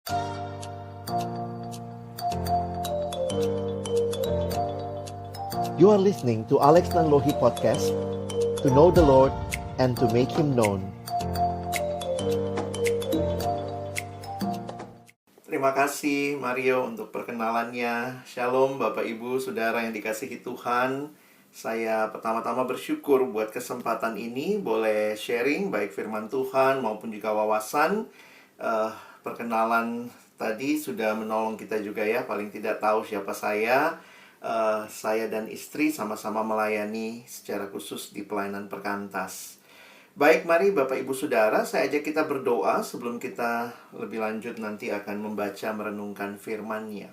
You are listening to Alex Nanlohi Podcast, to know the Lord and to make Him known. Terima kasih Mario untuk perkenalannya. Shalom Bapak Ibu Saudara yang dikasihi Tuhan. Saya pertama-tama bersyukur buat kesempatan ini boleh sharing baik firman Tuhan maupun juga wawasan. Perkenalan tadi sudah menolong kita juga ya. Paling tidak tahu siapa saya. Saya dan istri sama-sama melayani secara khusus di pelayanan perkantas. Baik, mari Bapak Ibu Saudara, saya ajak kita berdoa sebelum kita lebih lanjut nanti akan membaca merenungkan firman-Nya.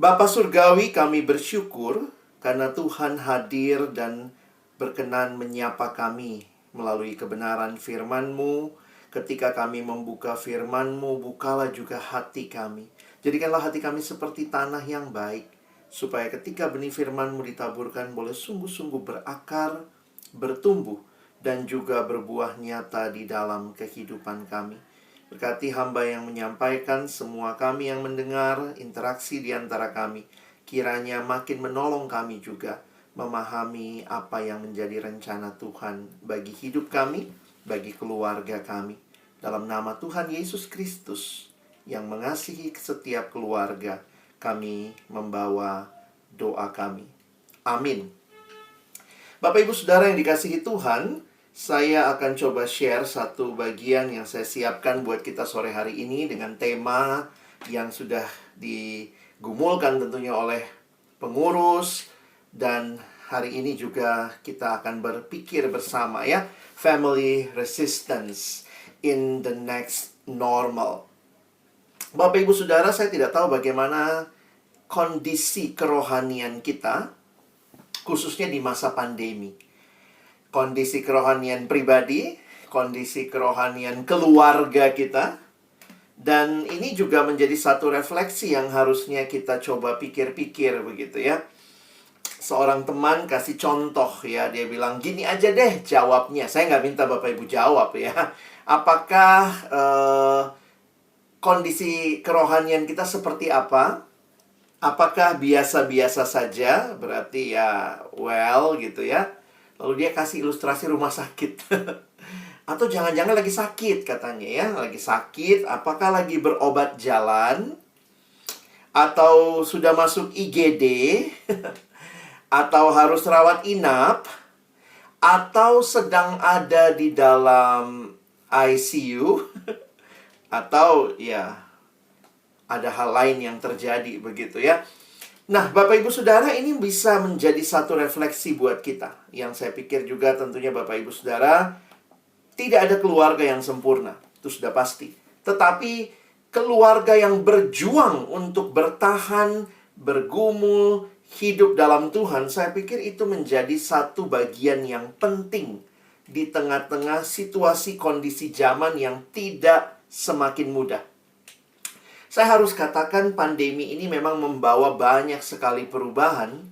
Bapa Surgawi, kami bersyukur karena Tuhan hadir dan berkenan menyapa kami melalui kebenaran firman-Mu. Ketika kami membuka firman-Mu, bukalah juga hati kami. Jadikanlah hati kami seperti tanah yang baik, supaya ketika benih firman-Mu ditaburkan boleh sungguh-sungguh berakar, bertumbuh, dan juga berbuah nyata di dalam kehidupan kami. Berkati hamba yang menyampaikan, semua kami yang mendengar, interaksi di antara kami, kiranya makin menolong kami juga memahami apa yang menjadi rencana Tuhan bagi hidup kami, bagi keluarga kami. Dalam nama Tuhan Yesus Kristus yang mengasihi setiap keluarga, kami membawa doa kami. Amin. Bapak Ibu Saudara yang dikasihi Tuhan, saya akan coba share satu bagian yang saya siapkan buat kita sore hari ini dengan tema yang sudah digumulkan tentunya oleh pengurus. Dan hari ini juga kita akan berpikir bersama ya, Family Resistance in the Next Normal. Bapak Ibu Saudara, saya tidak tahu bagaimana kondisi kerohanian kita, khususnya di masa pandemi. Kondisi kerohanian pribadi, kondisi kerohanian keluarga kita. Dan ini juga menjadi satu refleksi yang harusnya kita coba pikir-pikir begitu ya. Seorang teman kasih contoh ya, dia bilang gini aja deh jawabnya. Saya nggak minta Bapak Ibu jawab ya. Apakah kondisi kerohanian kita seperti apa? Apakah biasa-biasa saja? Berarti ya well gitu ya. Lalu dia kasih ilustrasi rumah sakit. Atau jangan-jangan lagi sakit katanya ya. Lagi sakit, apakah lagi berobat jalan? Atau sudah masuk IGD? Atau harus rawat inap? Atau sedang ada di dalam ICU? Atau ya ada hal lain yang terjadi begitu ya. Nah, Bapak Ibu Saudara, ini bisa menjadi satu refleksi buat kita. Yang saya pikir juga tentunya Bapak Ibu Saudara, tidak ada keluarga yang sempurna. Itu sudah pasti. Tetapi keluarga yang berjuang untuk bertahan, bergumul, hidup dalam Tuhan, saya pikir itu menjadi satu bagian yang penting di tengah-tengah situasi kondisi zaman yang tidak semakin mudah. Saya harus katakan pandemi ini memang membawa banyak sekali perubahan.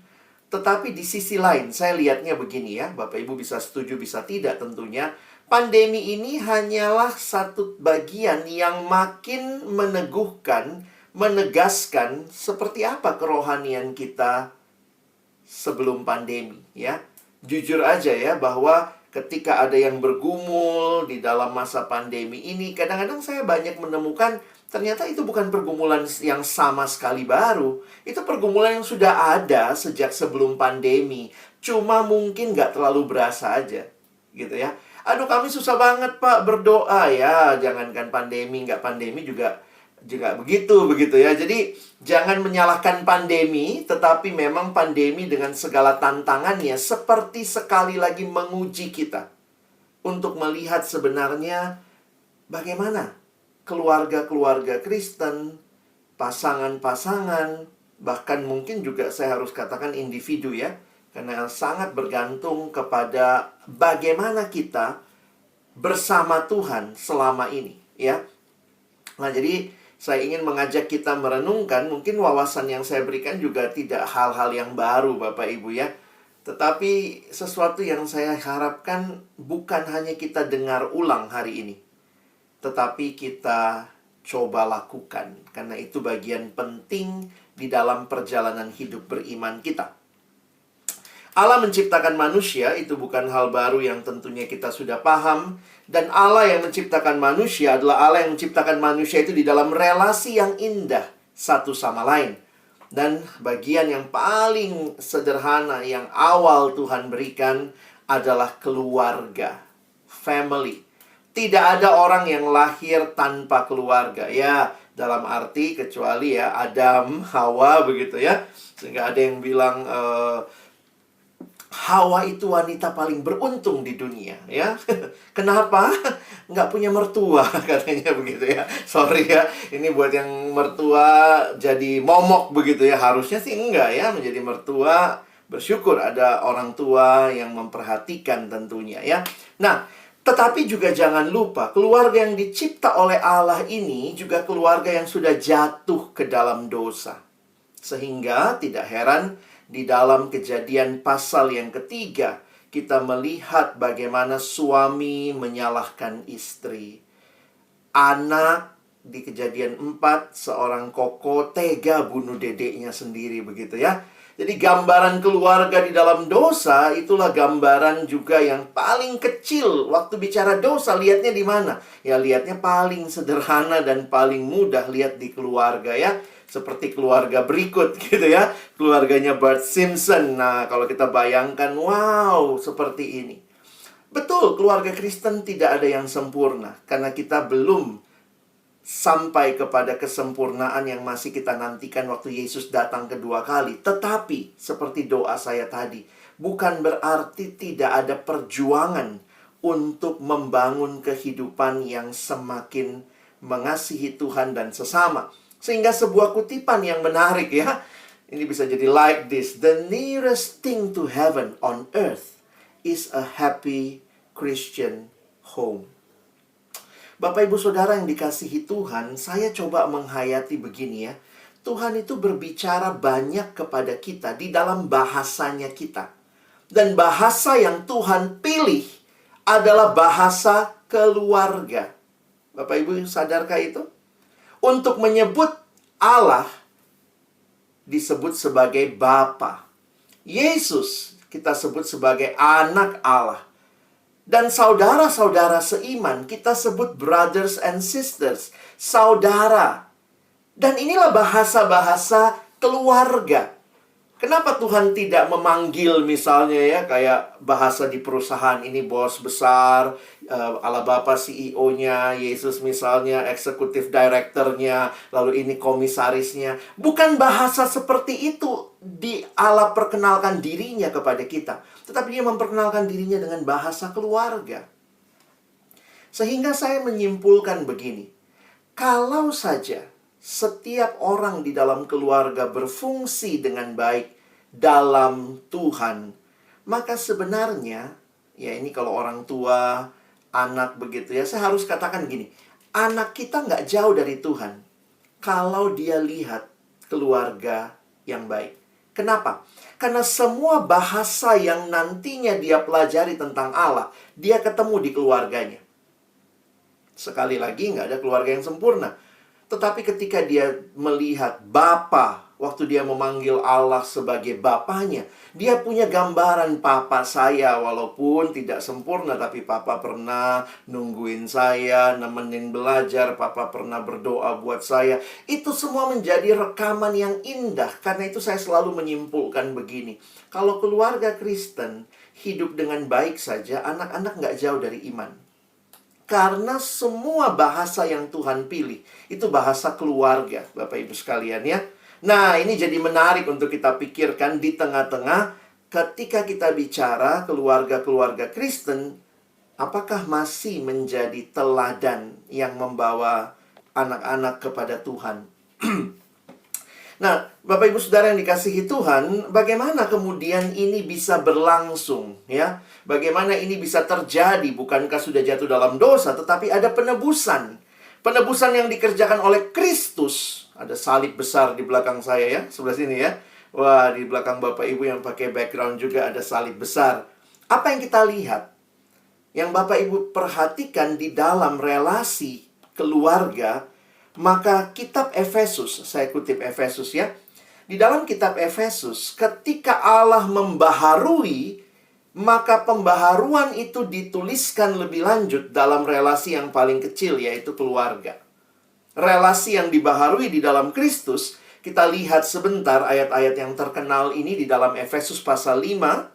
Tetapi di sisi lain, saya lihatnya begini ya. Bapak Ibu bisa setuju, bisa tidak tentunya. Pandemi ini hanyalah satu bagian yang makin meneguhkan, menegaskan seperti apa kerohanian kita sebelum pandemi ya. Jujur aja ya, bahwa ketika ada yang bergumul di dalam masa pandemi ini, kadang-kadang saya banyak menemukan ternyata itu bukan pergumulan yang sama sekali baru. Itu pergumulan yang sudah ada sejak sebelum pandemi. Cuma mungkin nggak terlalu berasa aja. Gitu ya. Aduh, kami susah banget Pak berdoa ya. Jangankan pandemi, nggak pandemi juga begitu ya. Jadi jangan menyalahkan pandemi, tetapi memang pandemi dengan segala tantangannya seperti sekali lagi menguji kita untuk melihat sebenarnya bagaimana keluarga-keluarga Kristen, pasangan-pasangan, bahkan mungkin juga saya harus katakan individu ya, karena sangat bergantung kepada bagaimana kita bersama Tuhan selama ini ya. Nah, jadi saya ingin mengajak kita merenungkan, mungkin wawasan yang saya berikan juga tidak hal-hal yang baru Bapak Ibu ya. Tetapi sesuatu yang saya harapkan bukan hanya kita dengar ulang hari ini, tetapi kita coba lakukan. Karena itu bagian penting di dalam perjalanan hidup beriman kita. Allah menciptakan manusia itu bukan hal baru yang tentunya kita sudah paham. Dan Allah yang menciptakan manusia adalah Allah yang menciptakan manusia itu di dalam relasi yang indah satu sama lain. Dan bagian yang paling sederhana yang awal Tuhan berikan adalah keluarga, family. Tidak ada orang yang lahir tanpa keluarga. Ya, dalam arti kecuali ya Adam, Hawa begitu ya. Sehingga ada yang bilang Hawa itu wanita paling beruntung di dunia, ya. Kenapa? Nggak punya mertua, katanya begitu ya. Sorry ya, ini buat yang mertua jadi momok begitu ya. Harusnya sih enggak ya, menjadi mertua. Bersyukur ada orang tua yang memperhatikan tentunya ya. Nah, tetapi juga jangan lupa, keluarga yang dicipta oleh Allah ini juga keluarga yang sudah jatuh ke dalam dosa. Sehingga tidak heran di dalam Kejadian pasal yang ketiga, kita melihat bagaimana suami menyalahkan istri. Anak di Kejadian 4, seorang koko tega bunuh dedeknya sendiri begitu ya. Jadi gambaran keluarga di dalam dosa itulah gambaran juga yang paling kecil. Waktu bicara dosa, lihatnya di mana? Ya lihatnya paling sederhana dan paling mudah lihat di keluarga ya. Seperti keluarga berikut gitu ya. Keluarganya Bart Simpson. Nah, kalau kita bayangkan, wow, seperti ini. Betul, keluarga Kristen tidak ada yang sempurna. Karena kita belum sampai kepada kesempurnaan yang masih kita nantikan waktu Yesus datang kedua kali. Tetapi, seperti doa saya tadi, bukan berarti tidak ada perjuangan untuk membangun kehidupan yang semakin mengasihi Tuhan dan sesama. Sehingga sebuah kutipan yang menarik ya. Ini bisa jadi like this. The nearest thing to heaven on earth is a happy Christian home. Bapak ibu saudara yang dikasihi Tuhan, saya coba menghayati begini ya. Tuhan itu berbicara banyak kepada kita di dalam bahasanya kita. Dan bahasa yang Tuhan pilih adalah bahasa keluarga. Bapak ibu sadarkah itu? Untuk menyebut Allah disebut sebagai Bapa. Yesus kita sebut sebagai anak Allah. Dan saudara-saudara seiman kita sebut brothers and sisters, saudara. Dan inilah bahasa-bahasa keluarga. Kenapa Tuhan tidak memanggil misalnya ya kayak bahasa di perusahaan ini bos besar, Allah Bapa CEO-nya, Yesus misalnya eksekutif direkturnya, lalu ini komisarisnya. Bukan bahasa seperti itu Allah perkenalkan dirinya kepada kita. Tetapi dia memperkenalkan dirinya dengan bahasa keluarga. Sehingga saya menyimpulkan begini. Kalau saja setiap orang di dalam keluarga berfungsi dengan baik dalam Tuhan, maka sebenarnya, ya ini kalau orang tua, anak begitu ya, saya harus katakan gini, anak kita nggak jauh dari Tuhan kalau dia lihat keluarga yang baik. Kenapa? Karena semua bahasa yang nantinya dia pelajari tentang Allah, dia ketemu di keluarganya. Sekali lagi, nggak ada keluarga yang sempurna. Tetapi ketika dia melihat Bapa, waktu dia memanggil Allah sebagai Bapanya, dia punya gambaran papa saya, walaupun tidak sempurna, tapi papa pernah nungguin saya, nemenin belajar, papa pernah berdoa buat saya. Itu semua menjadi rekaman yang indah. Karena itu saya selalu menyimpulkan begini. Kalau keluarga Kristen hidup dengan baik saja, anak-anak nggak jauh dari iman. Karena semua bahasa yang Tuhan pilih itu bahasa keluarga, Bapak Ibu sekalian ya. Nah, ini jadi menarik untuk kita pikirkan di tengah-tengah ketika kita bicara keluarga-keluarga Kristen, apakah masih menjadi teladan yang membawa anak-anak kepada Tuhan? Nah, Bapak Ibu Saudara yang dikasihi Tuhan, bagaimana kemudian ini bisa berlangsung ya? Bagaimana ini bisa terjadi? Bukankah sudah jatuh dalam dosa, tetapi ada penebusan. Penebusan yang dikerjakan oleh Kristus. Ada salib besar di belakang saya ya, sebelah sini ya. Wah, di belakang Bapak Ibu yang pakai background juga ada salib besar. Apa yang kita lihat? Yang Bapak Ibu perhatikan di dalam relasi keluarga, Maka kitab Efesus, saya kutip Efesus ya. Di dalam kitab Efesus, ketika Allah membaharui, maka pembaharuan itu dituliskan lebih lanjut dalam relasi yang paling kecil, yaitu keluarga. Relasi yang dibaharui di dalam Kristus, kita lihat sebentar ayat-ayat yang terkenal ini di dalam Efesus pasal 5.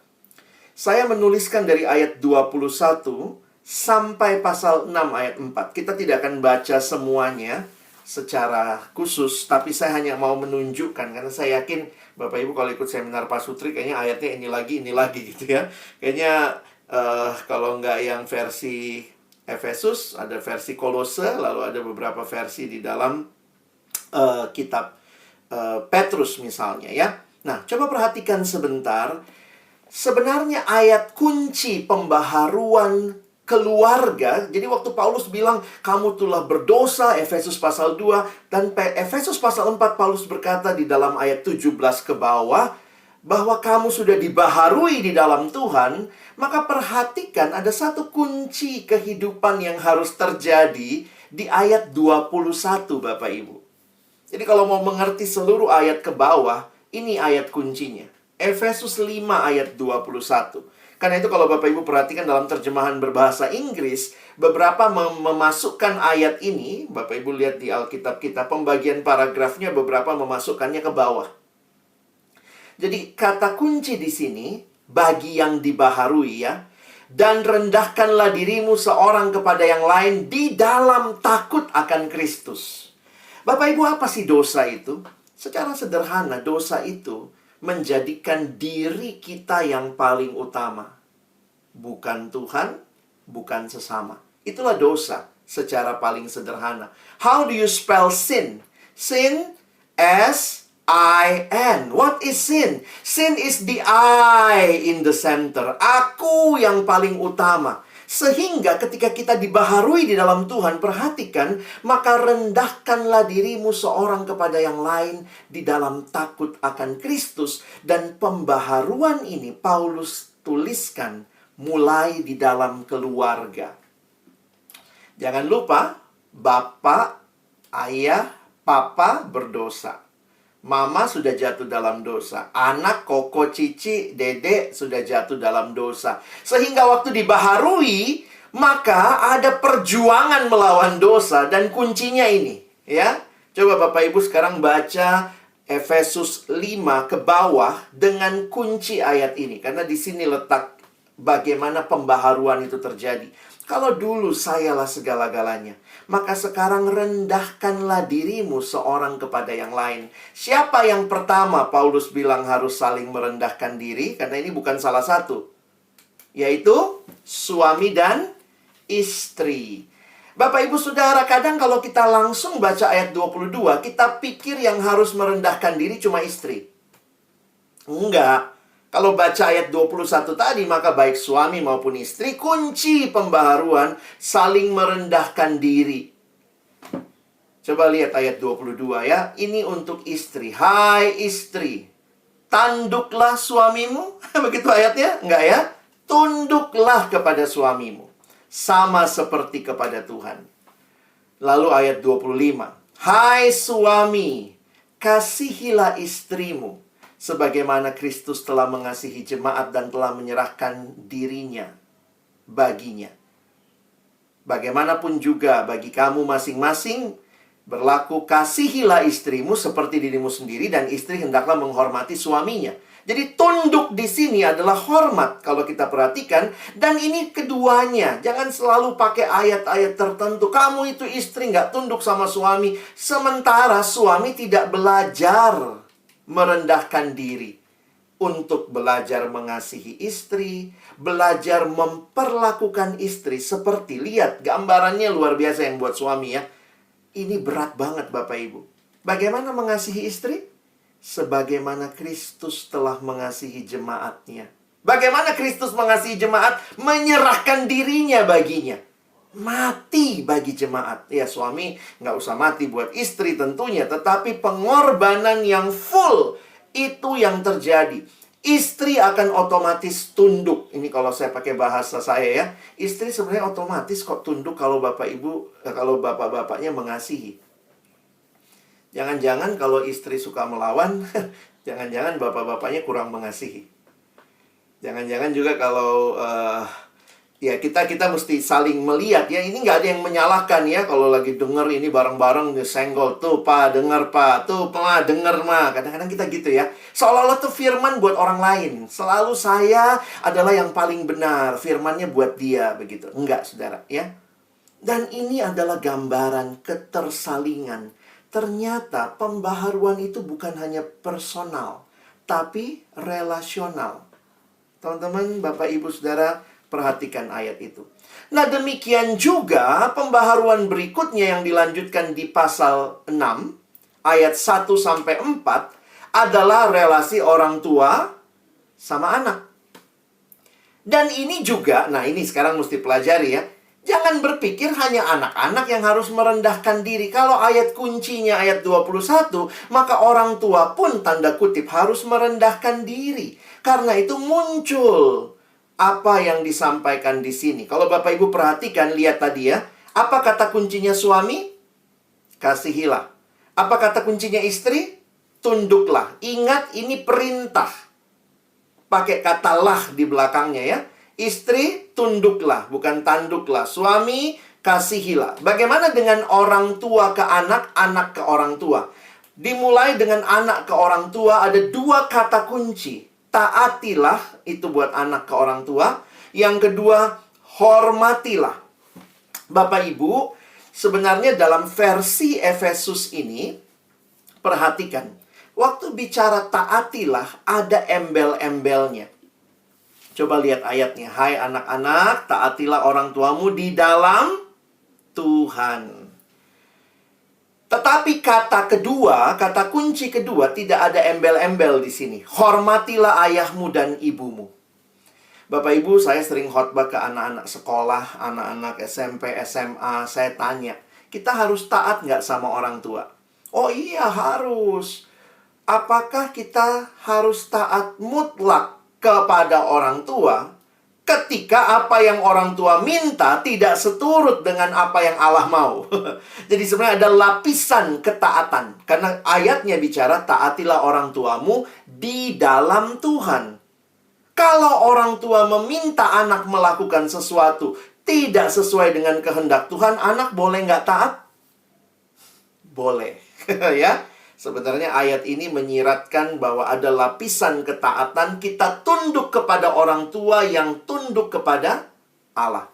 Saya menuliskan dari ayat 21 sampai pasal 6 ayat 4. Kita tidak akan baca semuanya secara khusus, tapi saya hanya mau menunjukkan, karena saya yakin Bapak Ibu kalau ikut seminar Pak Sutri, kayaknya ayatnya ini lagi gitu ya. Kayaknya kalau nggak yang versi Efesus, ada versi Kolose, lalu ada beberapa versi di dalam kitab Petrus misalnya ya. Nah, coba perhatikan sebentar. Sebenarnya ayat kunci pembaharuan keluarga, jadi waktu Paulus bilang, kamu telah berdosa, Efesus pasal 2, dan Efesus pasal 4, Paulus berkata di dalam ayat 17 ke bawah, bahwa kamu sudah dibaharui di dalam Tuhan, maka perhatikan ada satu kunci kehidupan yang harus terjadi di ayat 21, Bapak Ibu. Jadi kalau mau mengerti seluruh ayat ke bawah, ini ayat kuncinya. Efesus 5 ayat 21. Karena itu kalau Bapak Ibu perhatikan dalam terjemahan berbahasa Inggris, beberapa memasukkan ayat ini, Bapak Ibu lihat di Alkitab kita, pembagian paragrafnya beberapa memasukkannya ke bawah. Jadi kata kunci di sini, bagi yang dibaharui ya, dan rendahkanlah dirimu seorang kepada yang lain di dalam takut akan Kristus. Bapak Ibu, apa sih dosa itu? Secara sederhana, dosa itu menjadikan diri kita yang paling utama. Bukan Tuhan, bukan sesama. Itulah dosa secara paling sederhana. How do you spell sin? Sin, S-I-N. What is sin? Sin is the I in the center. Aku yang paling utama. Sehingga ketika kita dibaharui di dalam Tuhan, perhatikan, maka rendahkanlah dirimu seorang kepada yang lain di dalam takut akan Kristus. Dan pembaharuan ini Paulus tuliskan mulai di dalam keluarga. Jangan lupa, bapak, ayah, papa berdosa. Mama sudah jatuh dalam dosa. Anak, koko, cici, dedek sudah jatuh dalam dosa. Sehingga waktu dibaharui, maka ada perjuangan melawan dosa. Dan kuncinya ini, ya. Coba Bapak Ibu sekarang baca Efesus 5 ke bawah dengan kunci ayat ini. Karena di sini letak bagaimana pembaharuan itu terjadi. Kalau dulu sayalah segala-galanya, maka sekarang rendahkanlah dirimu seorang kepada yang lain. Siapa yang pertama Paulus bilang harus saling merendahkan diri? Karena ini bukan salah satu, yaitu suami dan istri. Bapak Ibu Saudara, kadang kalau kita langsung baca ayat 22, kita pikir yang harus merendahkan diri cuma istri. Enggak. Kalau baca ayat 21 tadi, maka baik suami maupun istri, kunci pembaharuan saling merendahkan diri. Coba lihat ayat 22 ya. Ini untuk istri. Hai istri, tanduklah suamimu. Begitu ayatnya? Enggak ya? Tunduklah kepada suamimu, sama seperti kepada Tuhan. Lalu ayat 25. Hai suami, kasihilah istrimu sebagaimana Kristus telah mengasihi jemaat dan telah menyerahkan dirinya baginya. Bagaimanapun juga bagi kamu masing-masing berlaku, kasihilah istrimu seperti dirimu sendiri, dan istri hendaklah menghormati suaminya. Jadi tunduk di sini adalah hormat kalau kita perhatikan, dan ini keduanya. Jangan selalu pakai ayat-ayat tertentu. Kamu itu istri nggak tunduk sama suami, sementara suami tidak belajar merendahkan diri untuk belajar mengasihi istri, belajar memperlakukan istri seperti, lihat gambarannya luar biasa yang buat suami ya. Ini berat banget Bapak Ibu. Bagaimana mengasihi istri? Sebagaimana Kristus telah mengasihi jemaatnya. Bagaimana Kristus mengasihi jemaat? Menyerahkan dirinya baginya. Mati bagi jemaat. Ya, suami nggak usah mati buat istri tentunya, tetapi pengorbanan yang full itu yang terjadi. Istri akan otomatis tunduk. Ini kalau saya pakai bahasa saya ya. Istri sebenarnya otomatis kok tunduk kalau bapak ibu, kalau bapak-bapaknya mengasihi. Jangan-jangan kalau istri suka melawan, jangan-jangan bapak-bapaknya kurang mengasihi. Jangan-jangan juga kalau ya kita mesti saling melihat ya. Ini nggak ada yang menyalahkan ya. Kalau lagi denger ini bareng-bareng senggol. Tuh pa denger pa. Tuh pa denger ma. Kadang-kadang kita gitu ya. Seolah-olah tuh firman buat orang lain. Selalu saya adalah yang paling benar. Firmannya buat dia begitu. Enggak saudara ya. Dan ini adalah gambaran ketersalingan. Ternyata pembaharuan itu bukan hanya personal, tapi relasional. Teman-teman, Bapak, Ibu, Saudara, perhatikan ayat itu. Nah, demikian juga pembaharuan berikutnya yang dilanjutkan di pasal 6, ayat 1-4, adalah relasi orang tua sama anak. Dan ini juga, nah ini sekarang mesti pelajari ya. Jangan berpikir hanya anak-anak yang harus merendahkan diri. Kalau ayat kuncinya ayat 21, maka orang tua pun tanda kutip harus merendahkan diri. Karena itu muncul apa yang disampaikan di sini. Kalau Bapak Ibu perhatikan, lihat tadi ya. Apa kata kuncinya suami? Kasihilah. Apa kata kuncinya istri? Tunduklah. Ingat ini perintah. Pakai kata lah di belakangnya ya. Istri, tunduklah, bukan tanduklah. Suami, kasihilah. Bagaimana dengan orang tua ke anak, anak ke orang tua? Dimulai dengan anak ke orang tua, ada dua kata kunci. Taatilah, itu buat anak ke orang tua. Yang kedua, hormatilah. Bapak Ibu, sebenarnya dalam versi Efesus ini, perhatikan. Waktu bicara taatilah, ada embel-embelnya. Coba lihat ayatnya. Hai anak-anak, taatilah orang tuamu di dalam Tuhan. Tetapi kata kedua, kata kunci kedua, tidak ada embel-embel di sini. Hormatilah ayahmu dan ibumu. Bapak Ibu, saya sering khotbah ke anak-anak sekolah, anak-anak SMP, SMA. Saya tanya, kita harus taat nggak sama orang tua? Oh iya, harus. Apakah kita harus taat mutlak kepada orang tua ketika apa yang orang tua minta tidak seturut dengan apa yang Allah mau? Jadi sebenarnya ada lapisan ketaatan. Karena ayatnya bicara taatilah orang tuamu di dalam Tuhan. Kalau orang tua meminta anak melakukan sesuatu tidak sesuai dengan kehendak Tuhan, anak boleh nggak taat? Boleh. Ya. Sebenarnya ayat ini menyiratkan bahwa ada lapisan ketaatan, kita tunduk kepada orang tua yang tunduk kepada Allah.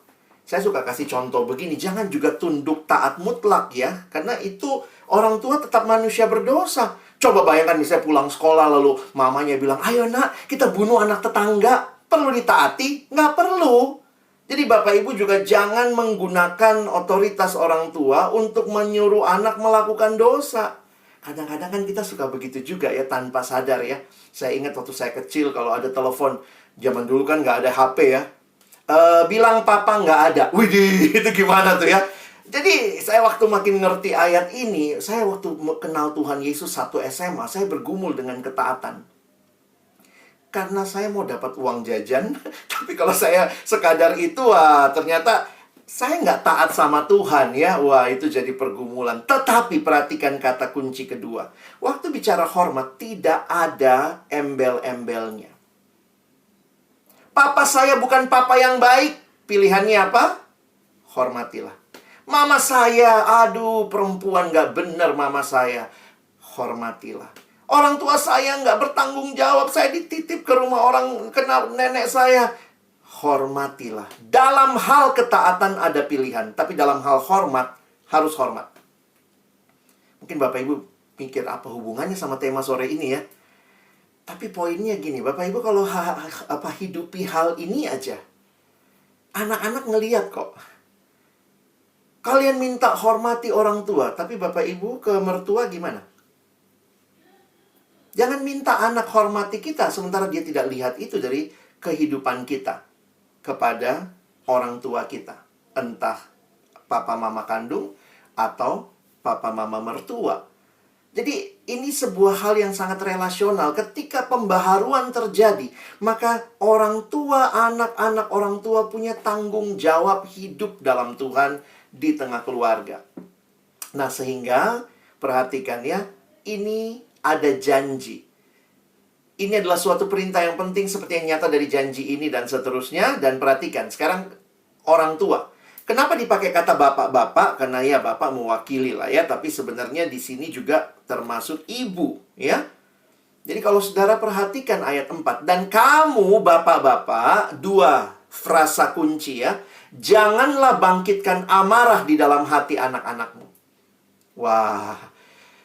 Saya suka kasih contoh begini, jangan juga tunduk taat mutlak ya. Karena itu orang tua tetap manusia berdosa. Coba bayangkan misalnya pulang sekolah lalu mamanya bilang, ayo nak kita bunuh anak tetangga. Perlu ditaati? Nggak perlu. Jadi Bapak Ibu juga jangan menggunakan otoritas orang tua untuk menyuruh anak melakukan dosa. Kadang-kadang kan kita suka begitu juga ya, tanpa sadar ya. Saya ingat waktu saya kecil kalau ada telepon, zaman dulu kan nggak ada HP ya. Bilang papa nggak ada. Widih, itu gimana tuh ya? Jadi saya waktu makin ngerti ayat ini, saya waktu kenal Tuhan Yesus 1 SMA, saya bergumul dengan ketaatan. Karena saya mau dapat uang jajan, tapi kalau saya sekadar itu, ternyata saya nggak taat sama Tuhan ya. Wah, itu jadi pergumulan. Tetapi perhatikan kata kunci kedua. Waktu bicara hormat, tidak ada embel-embelnya. Papa saya bukan papa yang baik. Pilihannya apa? Hormatilah. Mama saya, aduh perempuan nggak bener mama saya. Hormatilah. Orang tua saya nggak bertanggung jawab. Saya dititip ke rumah orang, kena nenek saya. Hormatilah. Dalam hal ketaatan ada pilihan, tapi dalam hal hormat harus hormat. Mungkin Bapak Ibu pikir apa hubungannya sama tema sore ini ya? Tapi poinnya gini, Bapak Ibu kalau hidupi hal ini aja, anak-anak ngeliat kok. Kalian minta hormati orang tua, tapi Bapak Ibu ke mertua gimana? Jangan minta anak hormati kita sementara dia tidak lihat itu dari kehidupan kita kepada orang tua kita. Entah papa mama kandung atau papa mama mertua. Jadi ini sebuah hal yang sangat relasional. Ketika pembaharuan terjadi, maka orang tua, anak-anak orang tua punya tanggung jawab hidup dalam Tuhan di tengah keluarga. Nah, sehingga Perhatikan ya, ini ada janji. Ini adalah suatu perintah yang penting seperti yang nyata dari janji ini dan seterusnya. Dan perhatikan, sekarang orang tua. Kenapa dipakai kata bapak-bapak? Karena ya bapak mewakili lah ya. Tapi sebenarnya di sini juga termasuk ibu ya. Jadi kalau saudara perhatikan ayat 4. Dan kamu bapak-bapak, dua frasa kunci ya. Janganlah bangkitkan amarah di dalam hati anak-anakmu. Wah,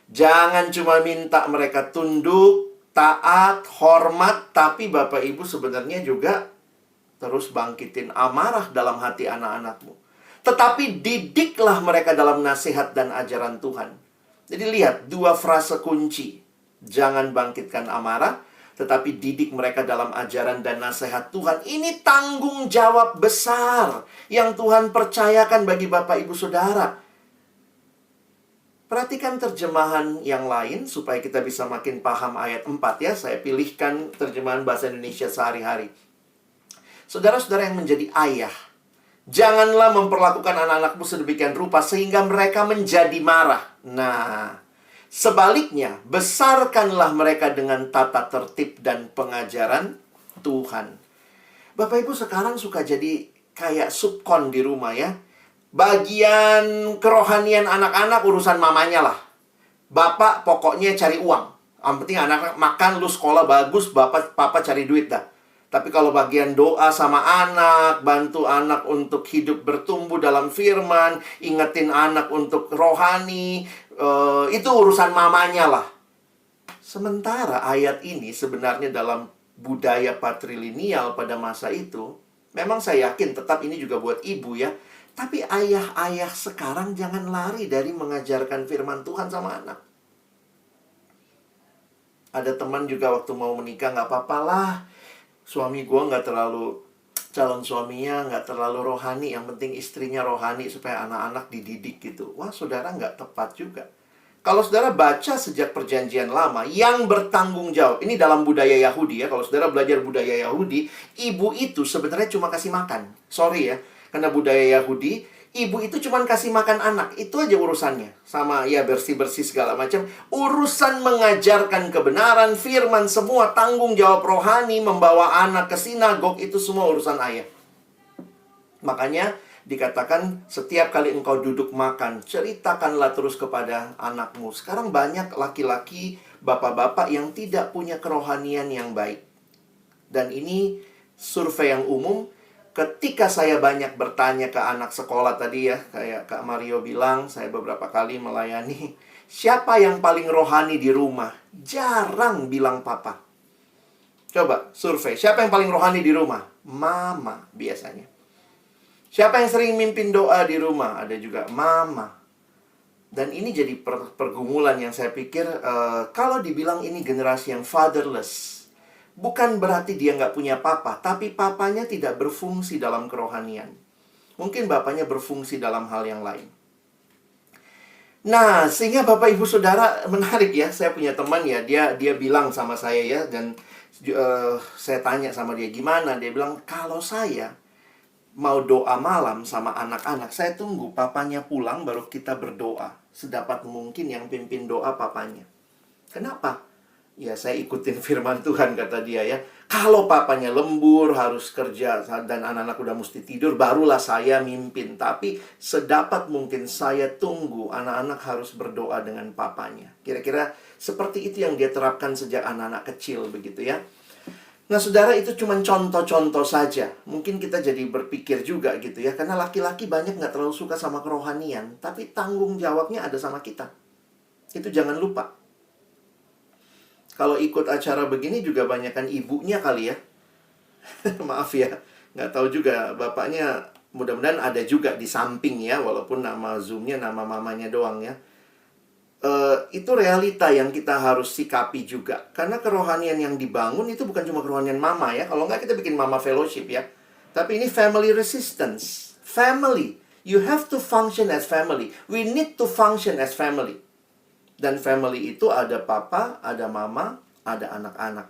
jangan cuma minta mereka tunduk, taat, hormat, tapi Bapak Ibu sebenarnya juga terus bangkitin amarah dalam hati anak-anakmu. Tetapi didiklah mereka dalam nasihat dan ajaran Tuhan. Jadi lihat, dua frase kunci. Jangan bangkitkan amarah, tetapi didik mereka dalam ajaran dan nasihat Tuhan. Ini tanggung jawab besar yang Tuhan percayakan bagi Bapak Ibu Saudara. Perhatikan terjemahan yang lain supaya kita bisa makin paham ayat 4 ya. Saya pilihkan terjemahan bahasa Indonesia sehari-hari. Saudara-saudara yang menjadi ayah, janganlah memperlakukan anak-anakmu sedemikian rupa sehingga mereka menjadi marah. Nah, sebaliknya, besarkanlah mereka dengan tata tertib dan pengajaran Tuhan. Bapak Ibu sekarang suka jadi kayak subkon di rumah ya. Bagian kerohanian anak-anak urusan mamanya lah. Bapak pokoknya cari uang. Yang penting anak makan, lu sekolah bagus, papa cari duit dah. Tapi kalau bagian doa sama anak, bantu anak untuk hidup bertumbuh dalam firman, ingetin anak untuk rohani, itu urusan mamanya lah. Sementara ayat ini sebenarnya dalam budaya patrilineal pada masa itu, memang saya yakin tetap ini juga buat ibu ya. Tapi ayah-ayah sekarang jangan lari dari mengajarkan firman Tuhan sama anak. Ada teman juga waktu mau menikah, nggak apa-apa lah. Suami gue nggak terlalu, calon suaminya nggak terlalu rohani. Yang penting istrinya rohani supaya anak-anak dididik gitu. Wah, saudara nggak tepat juga. Kalau saudara baca sejak perjanjian lama, yang bertanggung jawab. Ini dalam budaya Yahudi ya. Kalau saudara belajar budaya Yahudi, ibu itu sebenarnya cuma kasih makan. Sorry ya. Karena budaya Yahudi, ibu itu cuma kasih makan anak. Itu aja urusannya. Sama ya bersih-bersih segala macam. Urusan mengajarkan kebenaran, firman, semua tanggung jawab rohani, membawa anak ke sinagog, itu semua urusan ayah. Makanya dikatakan setiap kali engkau duduk makan, ceritakanlah terus kepada anakmu. Sekarang banyak laki-laki, bapak-bapak yang tidak punya kerohanian yang baik. Dan ini survei yang umum. Ketika saya banyak bertanya ke anak sekolah tadi ya, kayak Kak Mario bilang, saya beberapa kali melayani, siapa yang paling rohani di rumah? Jarang bilang papa. Coba survei, siapa yang paling rohani di rumah? Mama biasanya. Siapa yang sering mimpin doa di rumah? Ada juga mama. Dan ini jadi pergumulan yang saya pikir, kalau dibilang ini generasi yang fatherless, bukan berarti dia nggak punya papa, tapi papanya tidak berfungsi dalam kerohanian. Mungkin bapaknya berfungsi dalam hal yang lain. Nah, sehingga Bapak Ibu Saudara menarik ya. Saya punya teman ya, dia bilang sama saya ya, dan saya tanya sama dia gimana. Dia bilang, kalau saya mau doa malam sama anak-anak, saya tunggu papanya pulang baru kita berdoa. Sedapat mungkin yang pimpin doa papanya. Kenapa? Ya saya ikutin firman Tuhan kata dia ya. Kalau papanya lembur harus kerja dan anak-anak udah mesti tidur, barulah saya mimpin. Tapi sedapat mungkin saya tunggu anak-anak harus berdoa dengan papanya. Kira-kira seperti itu yang dia terapkan sejak anak-anak kecil begitu ya. Nah saudara, itu cuma contoh-contoh saja. Mungkin kita jadi berpikir juga gitu ya. Karena laki-laki banyak nggak terlalu suka sama kerohanian, tapi tanggung jawabnya ada sama kita. Itu jangan lupa. Kalau ikut acara begini juga banyakkan ibunya kali ya. Maaf ya, nggak tahu juga bapaknya. Mudah-mudahan ada juga di samping ya, walaupun nama Zoom-nya nama mamanya doang ya. Itu realita yang kita harus sikapi juga. Karena kerohanian yang dibangun itu bukan cuma kerohanian mama ya. Kalau nggak kita bikin mama fellowship ya. Tapi ini family resistance. Family. You have to function as family. We need to function as family. Dan family itu ada papa, ada mama, ada anak-anak.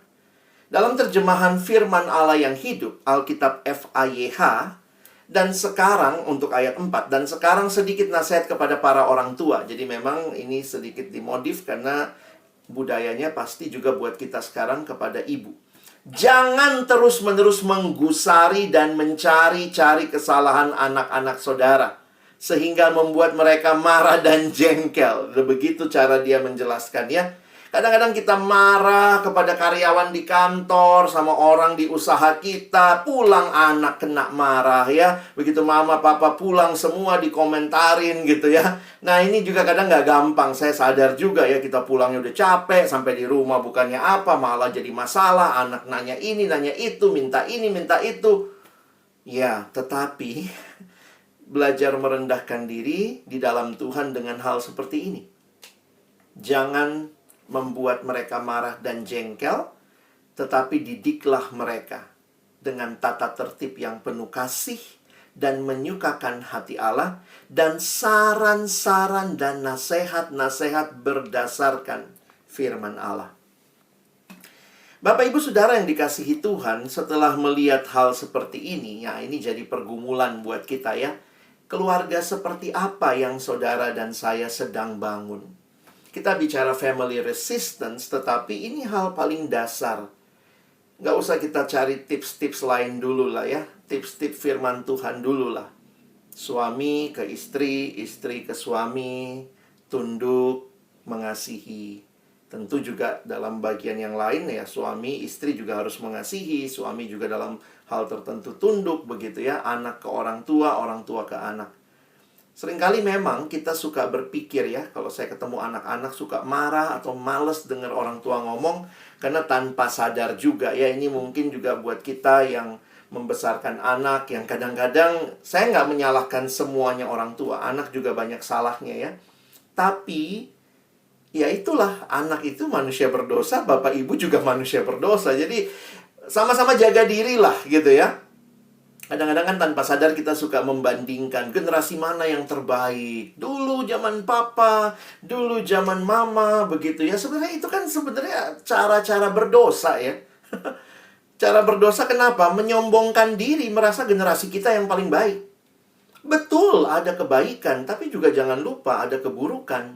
Dalam terjemahan firman Allah yang hidup, Alkitab FAYH, Dan sekarang untuk ayat 4, dan sekarang sedikit nasihat kepada para orang tua. Jadi memang ini sedikit dimodif karena budayanya pasti juga buat kita sekarang kepada ibu. Jangan terus-menerus menggusari dan mencari-cari kesalahan anak-anak saudara, sehingga membuat mereka marah dan jengkel. Begitu cara dia menjelaskan ya. Kadang-kadang kita marah kepada karyawan di kantor, sama orang di usaha kita, pulang anak kena marah ya. Begitu mama papa pulang semua dikomentarin gitu ya. Nah ini juga kadang nggak gampang, saya sadar juga ya, kita pulangnya udah capek, sampai di rumah bukannya apa, malah jadi masalah. Anak nanya ini, nanya itu, minta ini, minta itu. Ya, tetapi belajar merendahkan diri di dalam Tuhan dengan hal seperti ini. Jangan membuat mereka marah dan jengkel, tetapi didiklah mereka dengan tata tertib yang penuh kasih dan menyukakan hati Allah, dan saran-saran dan nasihat-nasihat berdasarkan firman Allah. Bapak Ibu Saudara yang dikasihi Tuhan, setelah melihat hal seperti ini, ya ini jadi pergumulan buat kita ya. Keluarga seperti apa yang saudara dan saya sedang bangun? Kita bicara family resistance, tetapi ini hal paling dasar. Nggak usah kita cari tips-tips lain dulu lah ya. Tips-tips firman Tuhan dulu lah. Suami ke istri, istri ke suami, tunduk, mengasihi. Tentu juga dalam bagian yang lain ya, suami, istri juga harus mengasihi. Suami juga dalam hal tertentu tunduk begitu ya. Anak ke orang tua ke anak. Seringkali memang kita suka berpikir ya, kalau saya ketemu anak-anak suka marah atau males dengar orang tua ngomong, karena tanpa sadar juga ya, ini mungkin juga buat kita yang membesarkan anak, yang kadang-kadang saya nggak menyalahkan semuanya orang tua, anak juga banyak salahnya ya. Tapi ya itulah, anak itu manusia berdosa, bapak ibu juga manusia berdosa. Jadi sama-sama jaga diri lah gitu ya. Kadang-kadang kan tanpa sadar kita suka membandingkan generasi mana yang terbaik. Dulu zaman papa, dulu zaman mama, begitu ya. Sebenarnya itu kan sebenarnya cara-cara berdosa ya. Cara berdosa kenapa? Menyombongkan diri, merasa generasi kita yang paling baik. Betul, ada kebaikan, tapi juga jangan lupa ada keburukan.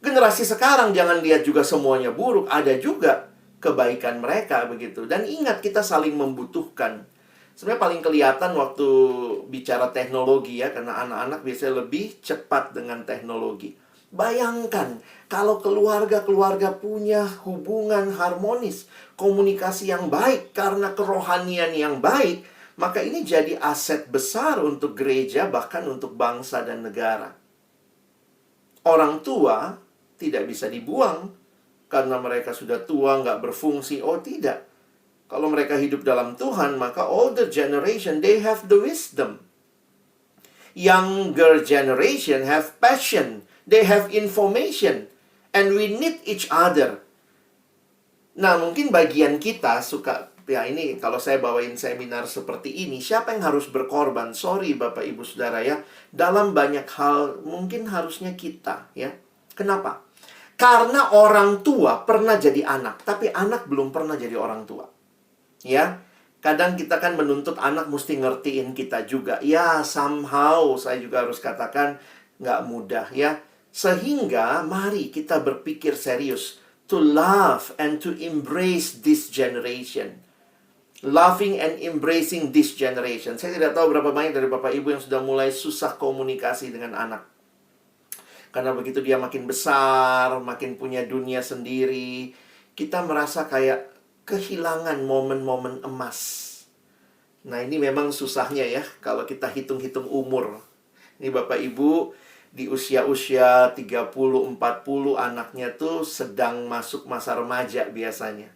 Generasi sekarang jangan lihat juga semuanya buruk, ada juga kebaikan mereka begitu. Dan ingat, kita saling membutuhkan. Sebenarnya paling kelihatan waktu bicara teknologi ya, karena anak-anak biasanya lebih cepat dengan teknologi. Bayangkan kalau keluarga-keluarga punya hubungan harmonis, komunikasi yang baik karena kerohanian yang baik, maka ini jadi aset besar untuk gereja, bahkan untuk bangsa dan negara. Orang tua tidak bisa dibuang karena mereka sudah tua, nggak berfungsi. Oh tidak. Kalau mereka hidup dalam Tuhan, maka older generation, they have the wisdom. Younger generation have passion. They have information. And we need each other. Nah, mungkin bagian kita suka, ya ini kalau saya bawain seminar seperti ini, siapa yang harus berkorban? Sorry Bapak Ibu Saudara ya. Dalam banyak hal, mungkin harusnya kita ya. Kenapa? Karena orang tua pernah jadi anak, tapi anak belum pernah jadi orang tua. Ya, kadang kita kan menuntut anak mesti ngertiin kita juga. Ya, somehow saya juga harus katakan nggak mudah ya. Sehingga mari kita berpikir serius. To love and to embrace this generation. Loving and embracing this generation. Saya tidak tahu berapa banyak dari Bapak Ibu yang sudah mulai susah komunikasi dengan anak. Karena begitu dia makin besar, makin punya dunia sendiri, kita merasa kayak kehilangan momen-momen emas. Nah ini memang susahnya ya, kalau kita hitung-hitung umur. Ini Bapak Ibu di usia-usia 30-40 anaknya tuh sedang masuk masa remaja biasanya.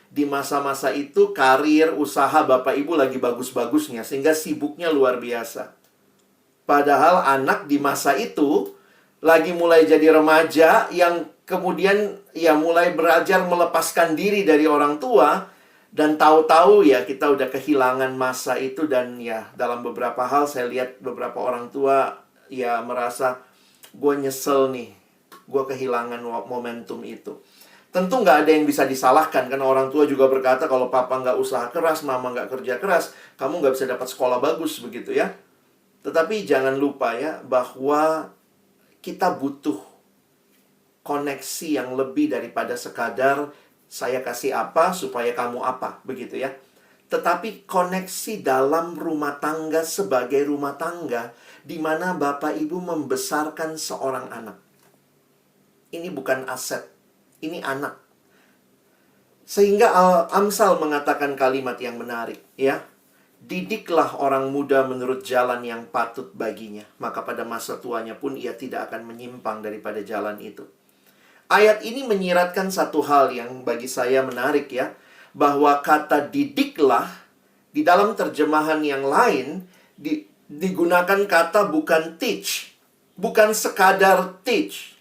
Di masa-masa itu karir, usaha Bapak Ibu lagi bagus-bagusnya, sehingga sibuknya luar biasa. Padahal anak di masa itu lagi mulai jadi remaja yang kemudian ya mulai belajar melepaskan diri dari orang tua. Dan tahu-tahu ya kita udah kehilangan masa itu. Dan ya dalam beberapa hal saya lihat beberapa orang tua ya merasa, gue nyesel nih, gue kehilangan momentum itu. Tentu nggak ada yang bisa disalahkan, karena orang tua juga berkata kalau papa nggak usaha keras, mama nggak kerja keras, kamu nggak bisa dapat sekolah bagus begitu ya. Tetapi jangan lupa ya, bahwa kita butuh koneksi yang lebih daripada sekadar saya kasih apa supaya kamu apa, begitu ya. Tetapi koneksi dalam rumah tangga sebagai rumah tangga, di mana Bapak Ibu membesarkan seorang anak. Ini bukan aset, ini anak. Sehingga Amsal mengatakan kalimat yang menarik, ya. Didiklah orang muda menurut jalan yang patut baginya, maka pada masa tuanya pun ia tidak akan menyimpang daripada jalan itu. Ayat ini menyiratkan satu hal yang bagi saya menarik ya, bahwa kata didiklah di dalam terjemahan yang lain digunakan kata bukan teach, bukan sekadar teach,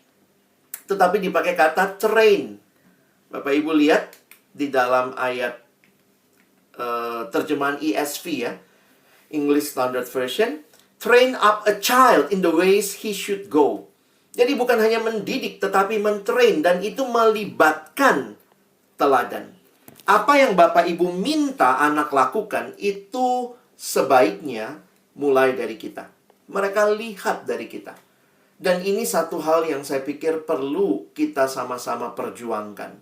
tetapi dipakai kata train. Bapak Ibu lihat di dalam ayat terjemahan ESV ya, English Standard Version, train up a child in the ways he should go. Jadi bukan hanya mendidik, tetapi mentrain, dan itu melibatkan teladan. Apa yang Bapak Ibu minta anak lakukan, itu sebaiknya mulai dari kita. Mereka lihat dari kita. Dan ini satu hal yang saya pikir perlu kita sama-sama perjuangkan.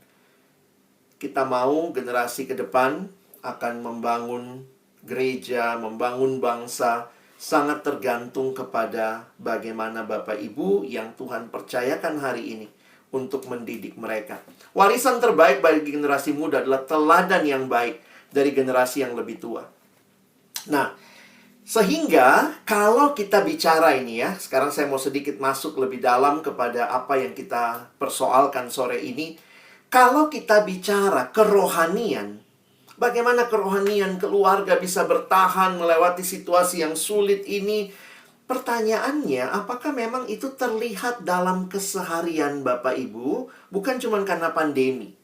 Kita mau generasi ke depan akan membangun gereja, membangun bangsa, sangat tergantung kepada bagaimana Bapak Ibu yang Tuhan percayakan hari ini untuk mendidik mereka. Warisan terbaik bagi generasi muda adalah teladan yang baik dari generasi yang lebih tua. Nah, sehingga kalau kita bicara ini ya, sekarang saya mau sedikit masuk lebih dalam kepada apa yang kita persoalkan sore ini. Kalau kita bicara kerohanian, bagaimana kerohanian keluarga bisa bertahan melewati situasi yang sulit ini? Pertanyaannya, apakah memang itu terlihat dalam keseharian Bapak Ibu? Bukan cuma karena pandemi.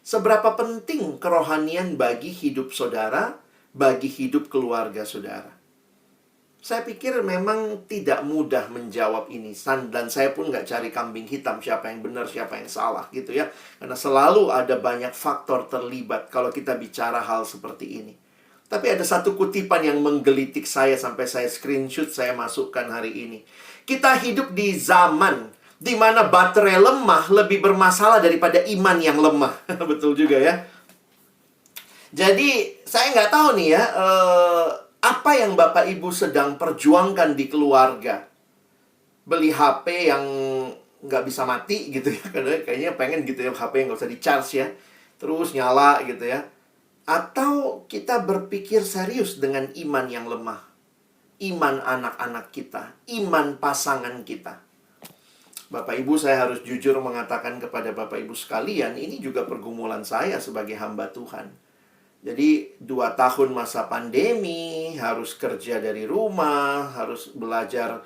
Seberapa penting kerohanian bagi hidup saudara, bagi hidup keluarga saudara? Saya pikir memang tidak mudah menjawab ini. Dan saya pun nggak cari kambing hitam, siapa yang benar, siapa yang salah gitu ya. Karena selalu ada banyak faktor terlibat kalau kita bicara hal seperti ini. Tapi ada satu kutipan yang menggelitik saya sampai saya screenshot, saya masukkan hari ini. Kita hidup di zaman di mana baterai lemah lebih bermasalah daripada iman yang lemah. Betul juga ya. Jadi saya nggak tahu nih ya, apa yang Bapak Ibu sedang perjuangkan di keluarga? Beli HP yang nggak bisa mati gitu ya. Karena kayaknya pengen gitu ya, HP yang nggak usah di-charge ya. Terus nyala gitu ya. Atau kita berpikir serius dengan iman yang lemah. Iman anak-anak kita. Iman pasangan kita. Bapak Ibu, saya harus jujur mengatakan kepada Bapak Ibu sekalian, ini juga pergumulan saya sebagai hamba Tuhan. Jadi 2 tahun masa pandemi, harus kerja dari rumah, harus belajar,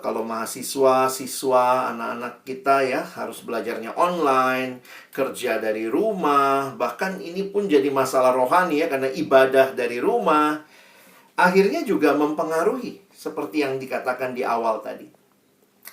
kalau mahasiswa, siswa, anak-anak kita ya, harus belajarnya online, kerja dari rumah. Bahkan ini pun jadi masalah rohani ya, karena ibadah dari rumah. Akhirnya juga mempengaruhi, seperti yang dikatakan di awal tadi.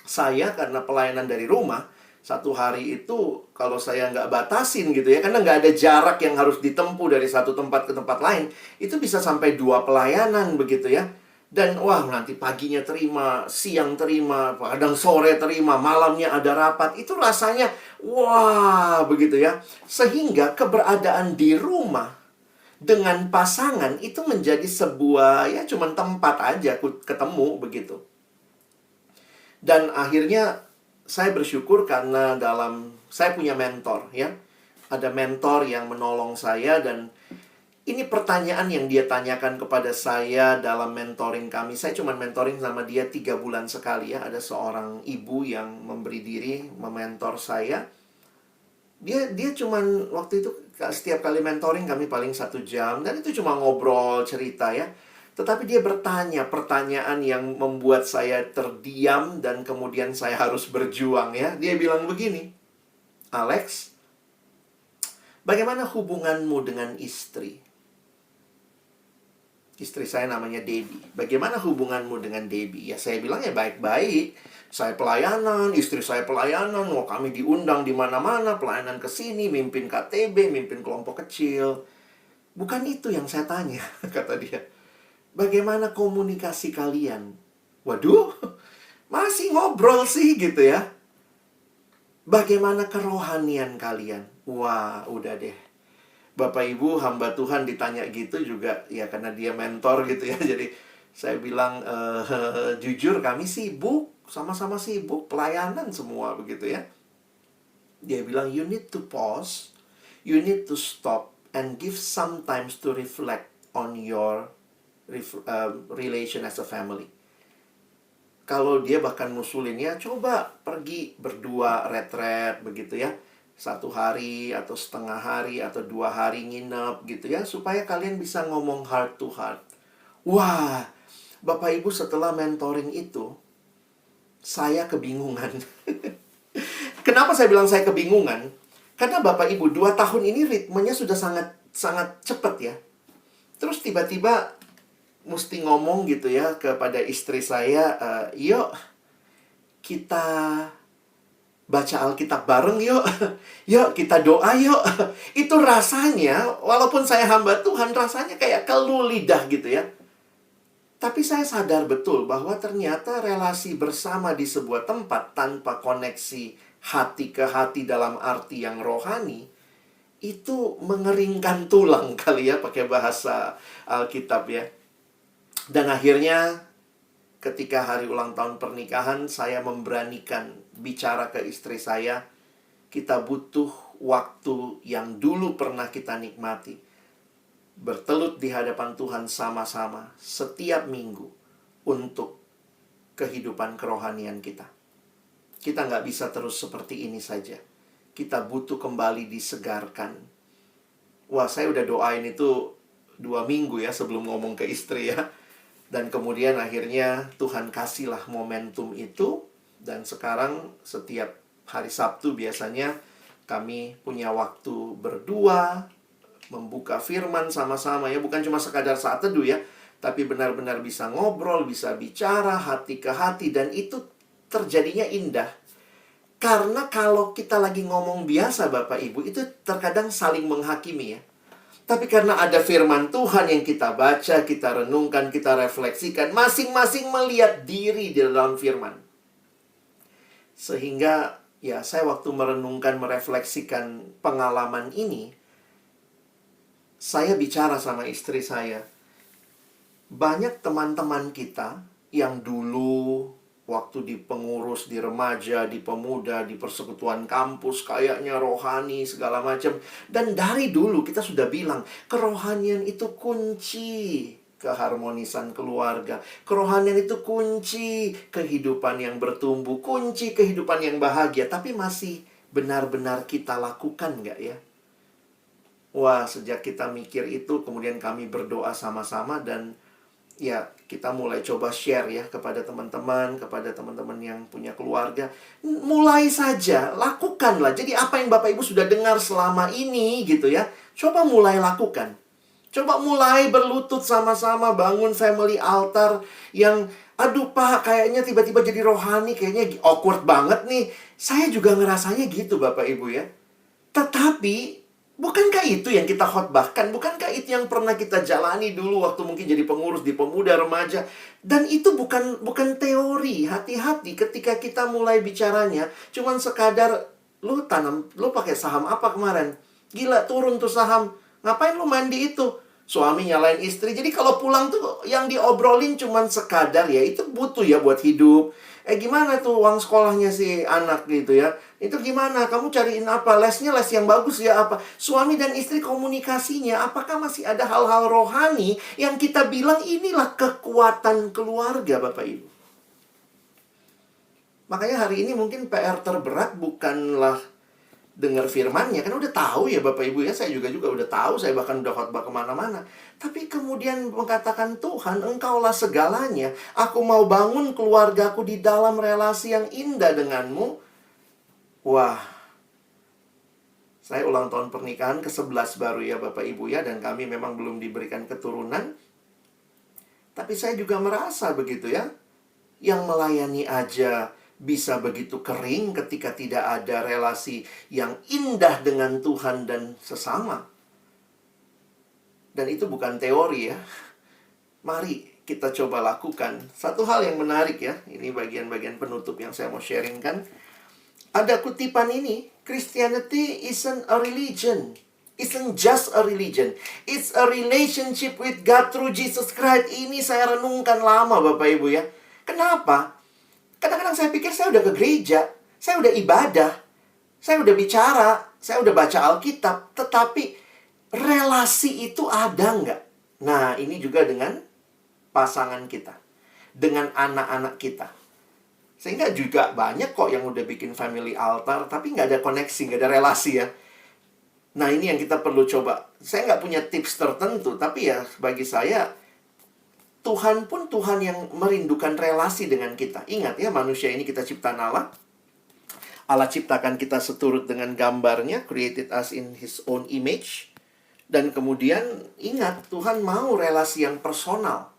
Saya karena pelayanan dari rumah, satu hari itu kalau saya nggak batasin gitu ya, karena nggak ada jarak yang harus ditempuh dari satu tempat ke tempat lain, itu bisa sampai 2 pelayanan begitu ya. Dan wah, nanti paginya terima, siang terima, kadang sore terima, malamnya ada rapat. Itu rasanya wah begitu ya. Sehingga keberadaan di rumah dengan pasangan itu menjadi sebuah ya cuman tempat aja ketemu begitu. Dan akhirnya saya bersyukur karena saya punya mentor ya. Ada mentor yang menolong saya, dan ini pertanyaan yang dia tanyakan kepada saya dalam mentoring kami. Saya cuma mentoring sama dia 3 bulan sekali ya. Ada seorang ibu yang memberi diri mementor saya. Dia cuman waktu itu setiap kali mentoring kami paling 1 jam, dan itu cuma ngobrol cerita ya. Tetapi dia bertanya pertanyaan yang membuat saya terdiam dan kemudian saya harus berjuang ya. Dia bilang begini, Alex, bagaimana hubunganmu dengan istri? Istri saya namanya Debbie. Bagaimana hubunganmu dengan Debbie? Ya saya bilang ya baik-baik. Saya pelayanan, istri saya pelayanan. Wah, kami diundang di mana-mana, pelayanan ke sini, mimpin KTB, mimpin kelompok kecil. Bukan itu yang saya tanya, kata dia. Bagaimana komunikasi kalian? Waduh, masih ngobrol sih gitu ya. Bagaimana kerohanian kalian? Wah, udah deh. Bapak Ibu hamba Tuhan ditanya gitu juga ya karena dia mentor gitu ya. Jadi saya bilang jujur kami sibuk, sama-sama sibuk, pelayanan semua begitu ya. Dia bilang you need to pause, you need to stop and give some times to reflect on your relation as a family. Kalau dia bahkan ngusulinnya, coba pergi berdua retret begitu ya. 1 hari atau setengah hari atau 2 hari nginep gitu ya. Supaya kalian bisa ngomong heart to heart. Wah, Bapak Ibu setelah mentoring itu, saya kebingungan. Kenapa saya bilang saya kebingungan? Karena Bapak Ibu 2 tahun ini ritmenya sudah sangat sangat cepat ya. Terus tiba-tiba mesti ngomong gitu ya kepada istri saya, yuk kita baca Alkitab bareng yuk. Yuk kita doa yuk. Itu rasanya, walaupun saya hamba Tuhan, rasanya kayak keluh lidah gitu ya. Tapi saya sadar betul bahwa ternyata relasi bersama di sebuah tempat tanpa koneksi hati ke hati dalam arti yang rohani, itu mengeringkan tulang kali ya, pakai bahasa Alkitab ya. Dan akhirnya ketika hari ulang tahun pernikahan, saya memberanikan bicara ke istri saya, kita butuh waktu yang dulu pernah kita nikmati. Bertelut di hadapan Tuhan sama-sama setiap minggu untuk kehidupan kerohanian kita. Kita nggak bisa terus seperti ini saja. Kita butuh kembali disegarkan. Wah, saya udah doain itu 2 minggu ya sebelum ngomong ke istri ya. Dan kemudian akhirnya Tuhan kasihlah momentum itu. Dan sekarang setiap hari Sabtu biasanya kami punya waktu berdua, membuka firman sama-sama ya. Bukan cuma sekadar saat teduh ya, tapi benar-benar bisa ngobrol, bisa bicara hati ke hati. Dan itu terjadinya indah. Karena kalau kita lagi ngomong biasa Bapak Ibu, itu terkadang saling menghakimi ya. Tapi karena ada firman Tuhan yang kita baca, kita renungkan, kita refleksikan, masing-masing melihat diri di dalam firman. Sehingga ya saya waktu merenungkan, merefleksikan pengalaman ini, saya bicara sama istri saya. Banyak teman-teman kita yang dulu waktu di pengurus, di remaja, di pemuda, di persekutuan kampus, kayaknya rohani, segala macam. Dan dari dulu kita sudah bilang, kerohanian itu kunci keharmonisan keluarga. Kerohanian itu kunci kehidupan yang bertumbuh, kunci kehidupan yang bahagia. Tapi masih benar-benar kita lakukan nggak ya? Wah, sejak kita mikir itu, kemudian kami berdoa sama-sama dan ya, kita mulai coba share ya kepada teman-teman yang punya keluarga. Mulai saja, lakukanlah. Jadi apa yang Bapak Ibu sudah dengar selama ini gitu ya, coba mulai lakukan. Coba mulai berlutut sama-sama, bangun family altar yang, aduh Pak, kayaknya tiba-tiba jadi rohani, kayaknya awkward banget nih. Saya juga ngerasanya gitu Bapak Ibu ya. Tetapi bukankah itu yang kita khotbahkan? Bukankah itu yang pernah kita jalani dulu waktu mungkin jadi pengurus di pemuda, remaja? Dan itu bukan teori. Hati-hati ketika kita mulai bicaranya, cuman sekadar lu pakai saham apa kemarin? Gila, turun tuh saham. Ngapain lu main di itu? Suami nyalain istri. Jadi kalau pulang tuh yang diobrolin cuman sekadar ya, itu butuh ya buat hidup. Gimana tuh uang sekolahnya si anak gitu ya? Itu gimana? Kamu cariin apa? Lesnya les yang bagus ya apa? Suami dan istri komunikasinya, apakah masih ada hal-hal rohani yang kita bilang inilah kekuatan keluarga Bapak Ibu? Makanya hari ini mungkin PR terberat bukanlah dengar firmannya, kan udah tahu ya Bapak Ibu ya, saya juga udah tahu, saya bahkan udah khotbah kemana-mana. Tapi kemudian mengatakan, Tuhan, Engkaulah segalanya. Aku mau bangun keluargaku di dalam relasi yang indah denganmu. Wah, saya ulang tahun pernikahan ke-11 baru ya Bapak Ibu ya, dan kami memang belum diberikan keturunan. Tapi saya juga merasa begitu ya, yang melayani aja bisa begitu kering ketika tidak ada relasi yang indah dengan Tuhan dan sesama. Dan itu bukan teori ya. mari kita coba lakukan. Satu hal yang menarik ya, ini bagian-bagian penutup yang saya mau sharingkan. Ada kutipan ini, Christianity isn't a religion. Isn't just a religion. It's a relationship with God through Jesus Christ. Ini saya renungkan lama Bapak Ibu ya. Kenapa? Kadang-kadang saya pikir saya udah ke gereja, saya udah ibadah, saya udah bicara, saya udah baca Alkitab, tetapi relasi itu ada nggak? Nah, ini juga dengan pasangan kita, dengan anak-anak kita. Sehingga juga banyak kok yang udah bikin family altar, tapi nggak ada koneksi, nggak ada relasi ya. Nah, ini yang kita perlu coba. Saya nggak punya tips tertentu, tapi ya bagi saya, Tuhan pun Tuhan yang merindukan relasi dengan kita. Ingat ya, manusia ini kita ciptaan Allah. Allah ciptakan kita seturut dengan gambarnya, created us in His own image. Dan kemudian ingat, Tuhan mau relasi yang personal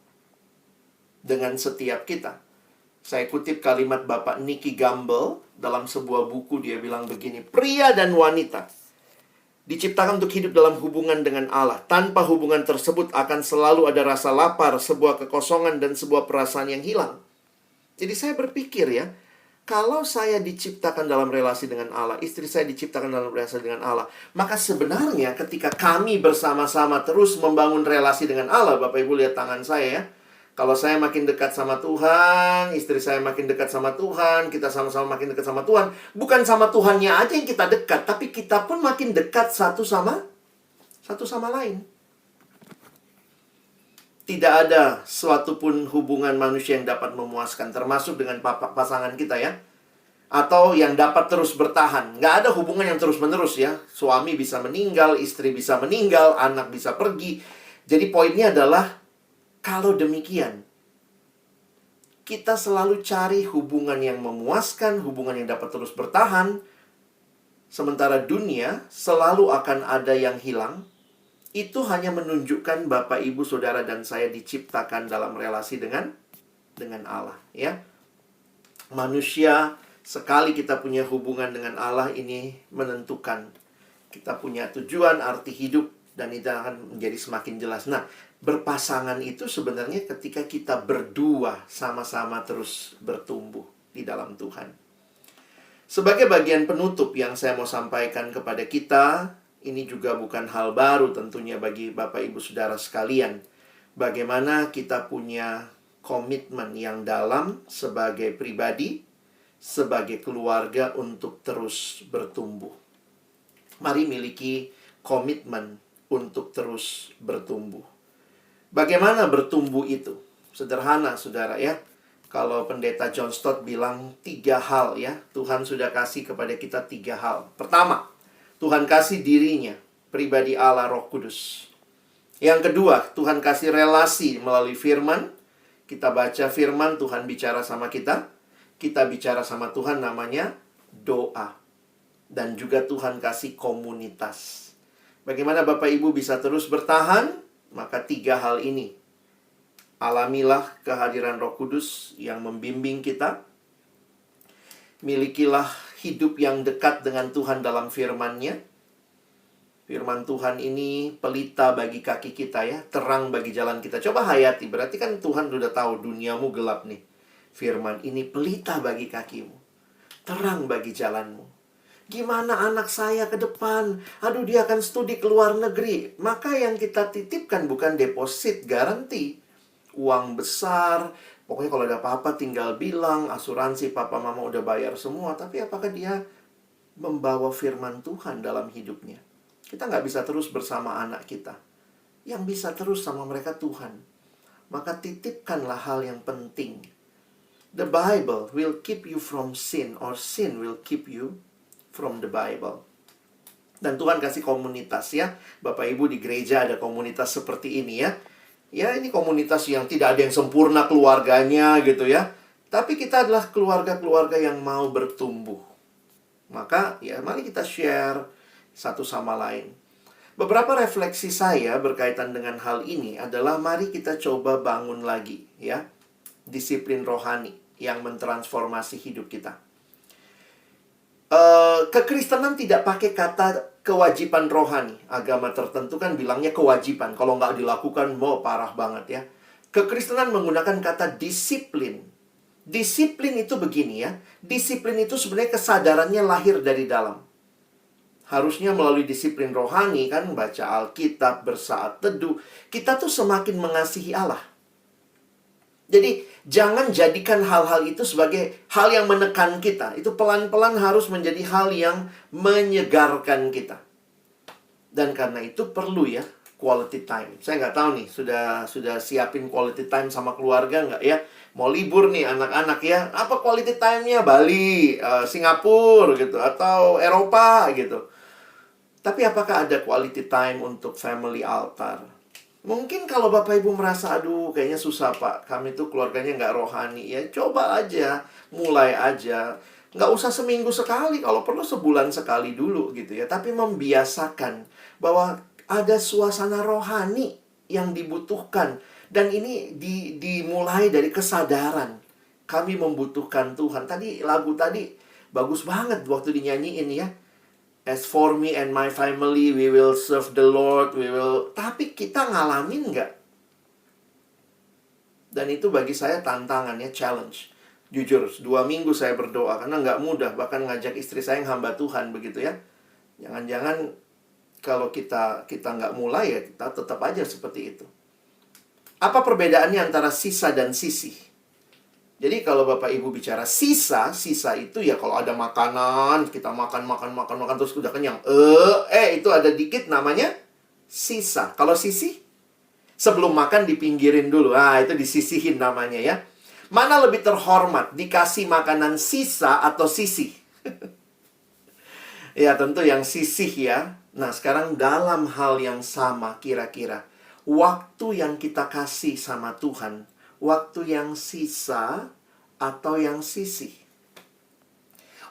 dengan setiap kita. Saya kutip kalimat Bapak Nicky Gamble dalam sebuah buku, dia bilang begini, pria dan wanita diciptakan untuk hidup dalam hubungan dengan Allah. Tanpa hubungan tersebut akan selalu ada rasa lapar, sebuah kekosongan, dan sebuah perasaan yang hilang. Jadi saya berpikir ya, kalau saya diciptakan dalam relasi dengan Allah, istri saya diciptakan dalam relasi dengan Allah, maka sebenarnya ketika kami bersama-sama terus membangun relasi dengan Allah, Bapak Ibu lihat tangan saya ya, kalau saya makin dekat sama Tuhan, istri saya makin dekat sama Tuhan, kita sama-sama makin dekat sama Tuhan. Bukan sama Tuhannya aja yang kita dekat, tapi kita pun makin dekat satu sama lain. Tidak ada suatu pun hubungan manusia yang dapat memuaskan, termasuk dengan pasangan kita ya. Atau yang dapat terus bertahan. Nggak ada hubungan yang terus-menerus ya. Suami bisa meninggal, istri bisa meninggal, anak bisa pergi. Jadi poinnya adalah, kalau demikian, kita selalu cari hubungan yang memuaskan, hubungan yang dapat terus bertahan. Sementara dunia selalu akan ada yang hilang. Itu hanya menunjukkan Bapak, Ibu, Saudara, dan saya diciptakan dalam relasi dengan Allah. Ya, manusia, sekali kita punya hubungan dengan Allah, ini menentukan kita punya tujuan, arti hidup, dan itu akan menjadi semakin jelas. Nah, berpasangan itu sebenarnya ketika kita berdua sama-sama terus bertumbuh di dalam Tuhan. Sebagai bagian penutup yang saya mau sampaikan kepada kita, ini juga bukan hal baru tentunya bagi Bapak, Ibu, Saudara sekalian. Bagaimana kita punya komitmen yang dalam sebagai pribadi, sebagai keluarga untuk terus bertumbuh. Mari miliki komitmen untuk terus bertumbuh. Bagaimana bertumbuh itu? Sederhana, saudara ya. Kalau pendeta John Stott bilang 3 hal ya. Tuhan sudah kasih kepada kita 3 hal. Pertama, Tuhan kasih dirinya, pribadi Allah, Roh Kudus. Yang kedua, Tuhan kasih relasi melalui firman. Kita baca firman, Tuhan bicara sama kita. Kita bicara sama Tuhan, namanya doa. Dan juga Tuhan kasih komunitas. Bagaimana Bapak Ibu bisa terus bertahan? Maka 3 hal ini. Alamilah kehadiran Roh Kudus yang membimbing kita. Milikilah hidup yang dekat dengan Tuhan dalam firman-Nya. Firman Tuhan ini pelita bagi kaki kita ya, terang bagi jalan kita. Coba hayati, berarti kan Tuhan sudah tahu duniamu gelap nih. Firman ini pelita bagi kakimu, terang bagi jalanmu. Gimana anak saya ke depan? Aduh, dia akan studi ke luar negeri. Maka yang kita titipkan bukan deposit garansi, uang besar. Pokoknya kalau ada apa-apa tinggal bilang, asuransi papa mama udah bayar semua. Tapi apakah dia membawa firman Tuhan dalam hidupnya? Kita nggak bisa terus bersama anak kita. Yang bisa terus sama mereka Tuhan. Maka titipkanlah hal yang penting. The Bible will keep you from sin, or sin will keep you from the Bible. Dan Tuhan kasih komunitas ya. Bapak Ibu di gereja ada komunitas seperti ini ya. Ya, ini komunitas yang tidak ada yang sempurna keluarganya gitu ya. Tapi kita adalah keluarga-keluarga yang mau bertumbuh. Maka ya mari kita share satu sama lain. Beberapa refleksi saya berkaitan dengan hal ini adalah mari kita coba bangun lagi ya. Disiplin rohani yang mentransformasi hidup kita. Kekristenan tidak pakai kata kewajiban rohani. Agama tertentu kan bilangnya kewajiban. Kalau nggak dilakukan, mau parah banget ya. Kekristenan menggunakan kata disiplin. Disiplin itu begini ya. Disiplin itu sebenarnya kesadarannya lahir dari dalam. Harusnya melalui disiplin rohani kan, baca Alkitab, bersaat teduh, kita tuh semakin mengasihi Allah. Jadi jangan jadikan hal-hal itu sebagai hal yang menekan kita. Itu pelan-pelan harus menjadi hal yang menyegarkan kita. Dan karena itu perlu ya quality time. Saya nggak tahu nih, sudah siapin quality time sama keluarga nggak ya? Mau libur nih anak-anak ya, apa quality time-nya? Bali, Singapura gitu, atau Eropa gitu. Tapi apakah ada quality time untuk family altar? Mungkin kalau Bapak Ibu merasa, aduh kayaknya susah Pak, kami tuh keluarganya nggak rohani. Ya coba aja, mulai aja. Nggak usah seminggu sekali, kalau perlu sebulan sekali dulu gitu ya. Tapi membiasakan bahwa ada suasana rohani yang dibutuhkan. Dan ini dimulai dari kesadaran. Kami membutuhkan Tuhan. Tadi lagu tadi bagus banget waktu dinyanyiin ya. As for me and my family, we will serve the Lord, we will... Tapi kita ngalamin nggak? Dan itu bagi saya tantangannya, challenge. Jujur, 2 minggu saya berdoa, karena nggak mudah. Bahkan ngajak istri saya yang hamba Tuhan, begitu ya. Jangan-jangan kalau kita nggak mulai ya, kita tetap aja seperti itu. Apa perbedaannya antara sisa dan sisih? Jadi kalau Bapak Ibu bicara sisa itu ya kalau ada makanan, kita makan terus udah kenyang. Itu ada dikit namanya sisa. Kalau sisih, sebelum makan dipinggirin dulu. Itu disisihin namanya ya. Mana lebih terhormat, dikasih makanan sisa atau sisih? Ya tentu yang sisih ya. Nah sekarang dalam hal yang sama kira-kira, waktu yang kita kasih sama Tuhan, waktu yang sisa atau yang sisih?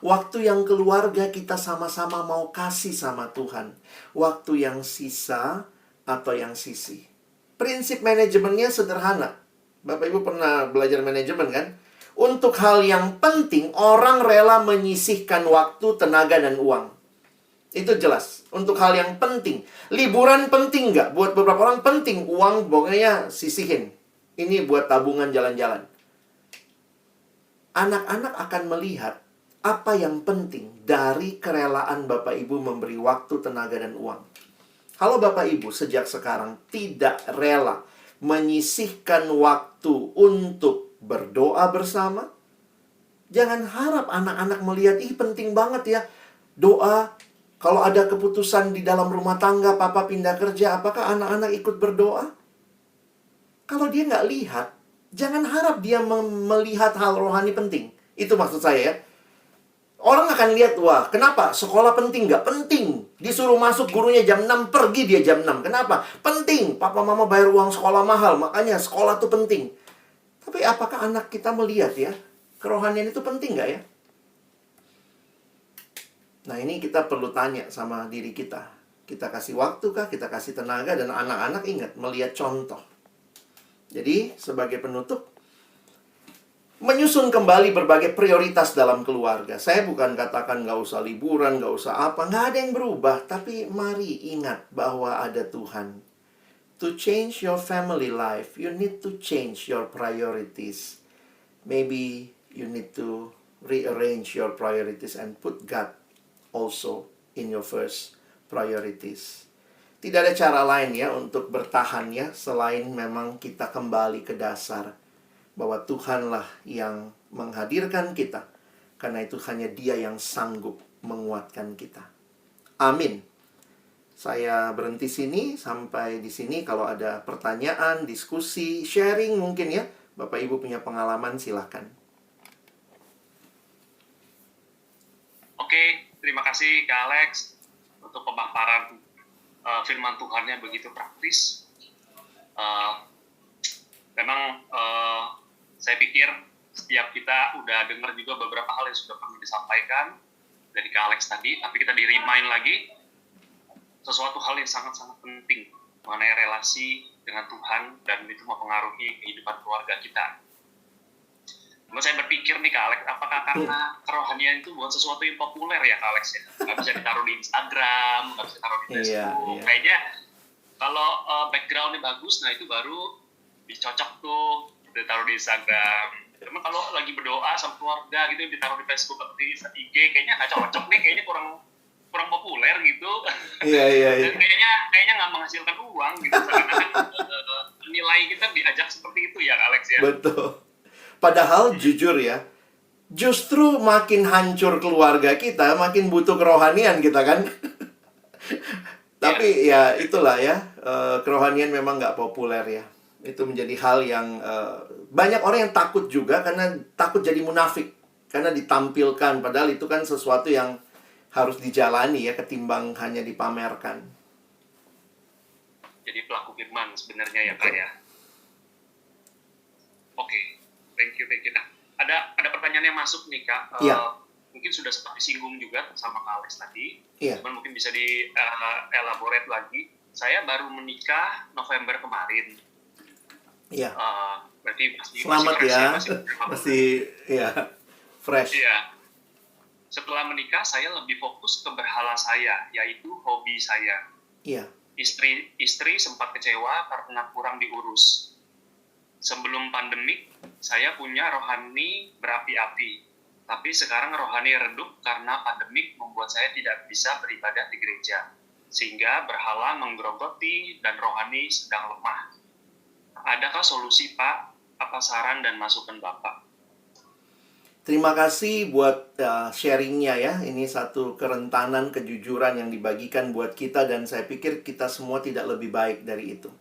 Waktu yang keluarga kita sama-sama mau kasih sama Tuhan, waktu yang sisa atau yang sisih? Prinsip manajemennya sederhana. Bapak Ibu pernah belajar manajemen kan? Untuk hal yang penting, orang rela menyisihkan waktu, tenaga, dan uang. Itu jelas. Untuk hal yang penting. Liburan penting nggak? Buat beberapa orang penting. Uang pokoknya sisihin. Ini buat tabungan jalan-jalan. Anak-anak akan melihat apa yang penting dari kerelaan Bapak Ibu memberi waktu, tenaga, dan uang. Kalau Bapak Ibu sejak sekarang tidak rela menyisihkan waktu untuk berdoa bersama, jangan harap anak-anak melihat, penting banget ya doa. Kalau ada keputusan di dalam rumah tangga, papa pindah kerja, apakah anak-anak ikut berdoa? Kalau dia nggak lihat, jangan harap dia melihat hal rohani penting. Itu maksud saya ya. Orang akan lihat, wah kenapa? Sekolah penting nggak? Penting. Disuruh masuk gurunya jam 6, pergi dia jam 6. Kenapa? Penting. Papa mama bayar uang sekolah mahal, makanya sekolah tuh penting. Tapi apakah anak kita melihat ya, kerohanian itu penting nggak ya? Nah ini kita perlu tanya sama diri kita. Kita kasih waktu kah? Kita kasih tenaga? Dan anak-anak ingat, melihat contoh. Jadi sebagai penutup, menyusun kembali berbagai prioritas dalam keluarga. Saya bukan katakan nggak usah liburan, nggak usah apa. Nggak ada yang berubah. Tapi mari ingat bahwa ada Tuhan. To change your family life, you need to change your priorities. Maybe you need to rearrange your priorities and put God also in your first priorities. Tidak ada cara lain ya untuk bertahan ya, selain memang kita kembali ke dasar bahwa Tuhanlah yang menghadirkan kita. Karena itu hanya Dia yang sanggup menguatkan kita. Amin. Saya berhenti sini, sampai di sini. Kalau ada pertanyaan, diskusi, sharing mungkin ya, Bapak Ibu punya pengalaman, silakan. Oke, terima kasih Kak Alex untuk pemaparan firman Tuhannya begitu praktis. Memang saya pikir setiap kita udah dengar juga beberapa hal yang sudah pernah disampaikan dari Kak Alex tadi, tapi kita di-remind lagi sesuatu hal yang sangat-sangat penting mengenai relasi dengan Tuhan, dan itu mempengaruhi kehidupan keluarga kita. Namun saya berpikir nih Kak Alex, apakah karena kerohanian itu bukan sesuatu yang populer ya Kak Alex ya? Nggak bisa ditaruh di Instagram, nggak bisa ditaruh di Facebook. Kayaknya kalau background-nya bagus, nah itu baru dicocok tuh, ditaruh di Instagram. Cuma kalau lagi berdoa sama keluarga gitu, ditaruh di Facebook atau di IG, kayaknya nggak cocok nih, kayaknya kurang populer gitu. Iya. Dan kayaknya nggak menghasilkan uang gitu. Seakan-akan nilai kita diajak seperti itu ya, Alex ya. Betul. Padahal jujur ya, justru makin hancur keluarga kita, makin butuh kerohanian kita kan. Tapi ya itulah ya, kerohanian memang nggak populer ya. Itu menjadi hal yang banyak orang yang takut juga karena takut jadi munafik. Karena ditampilkan, padahal itu kan sesuatu yang harus dijalani ya, ketimbang hanya dipamerkan. Jadi pelaku firman sebenarnya ya Kak ya. Oke, thank you. Nah, ada pertanyaan yang masuk nih Kak. Iya. Mungkin sudah sempat disinggung juga sama Kak Alex tadi. Iya. Cuman mungkin bisa di elaborate lagi. Saya baru menikah November kemarin. Iya. Berarti Selamat masih ya. fresh Masih ya fresh. Iya. Setelah menikah, saya lebih fokus ke berhala saya, yaitu hobi saya. Iya. Istri sempat kecewa karena kurang diurus. Sebelum pandemik, saya punya rohani berapi-api. Tapi sekarang rohani redup karena pandemik membuat saya tidak bisa beribadah di gereja. Sehingga berhala menggerogoti dan rohani sedang lemah. Adakah solusi, Pak? Apa saran dan masukan Bapak? Terima kasih buat sharingnya ya. Ini satu kerentanan kejujuran yang dibagikan buat kita, dan saya pikir kita semua tidak lebih baik dari itu.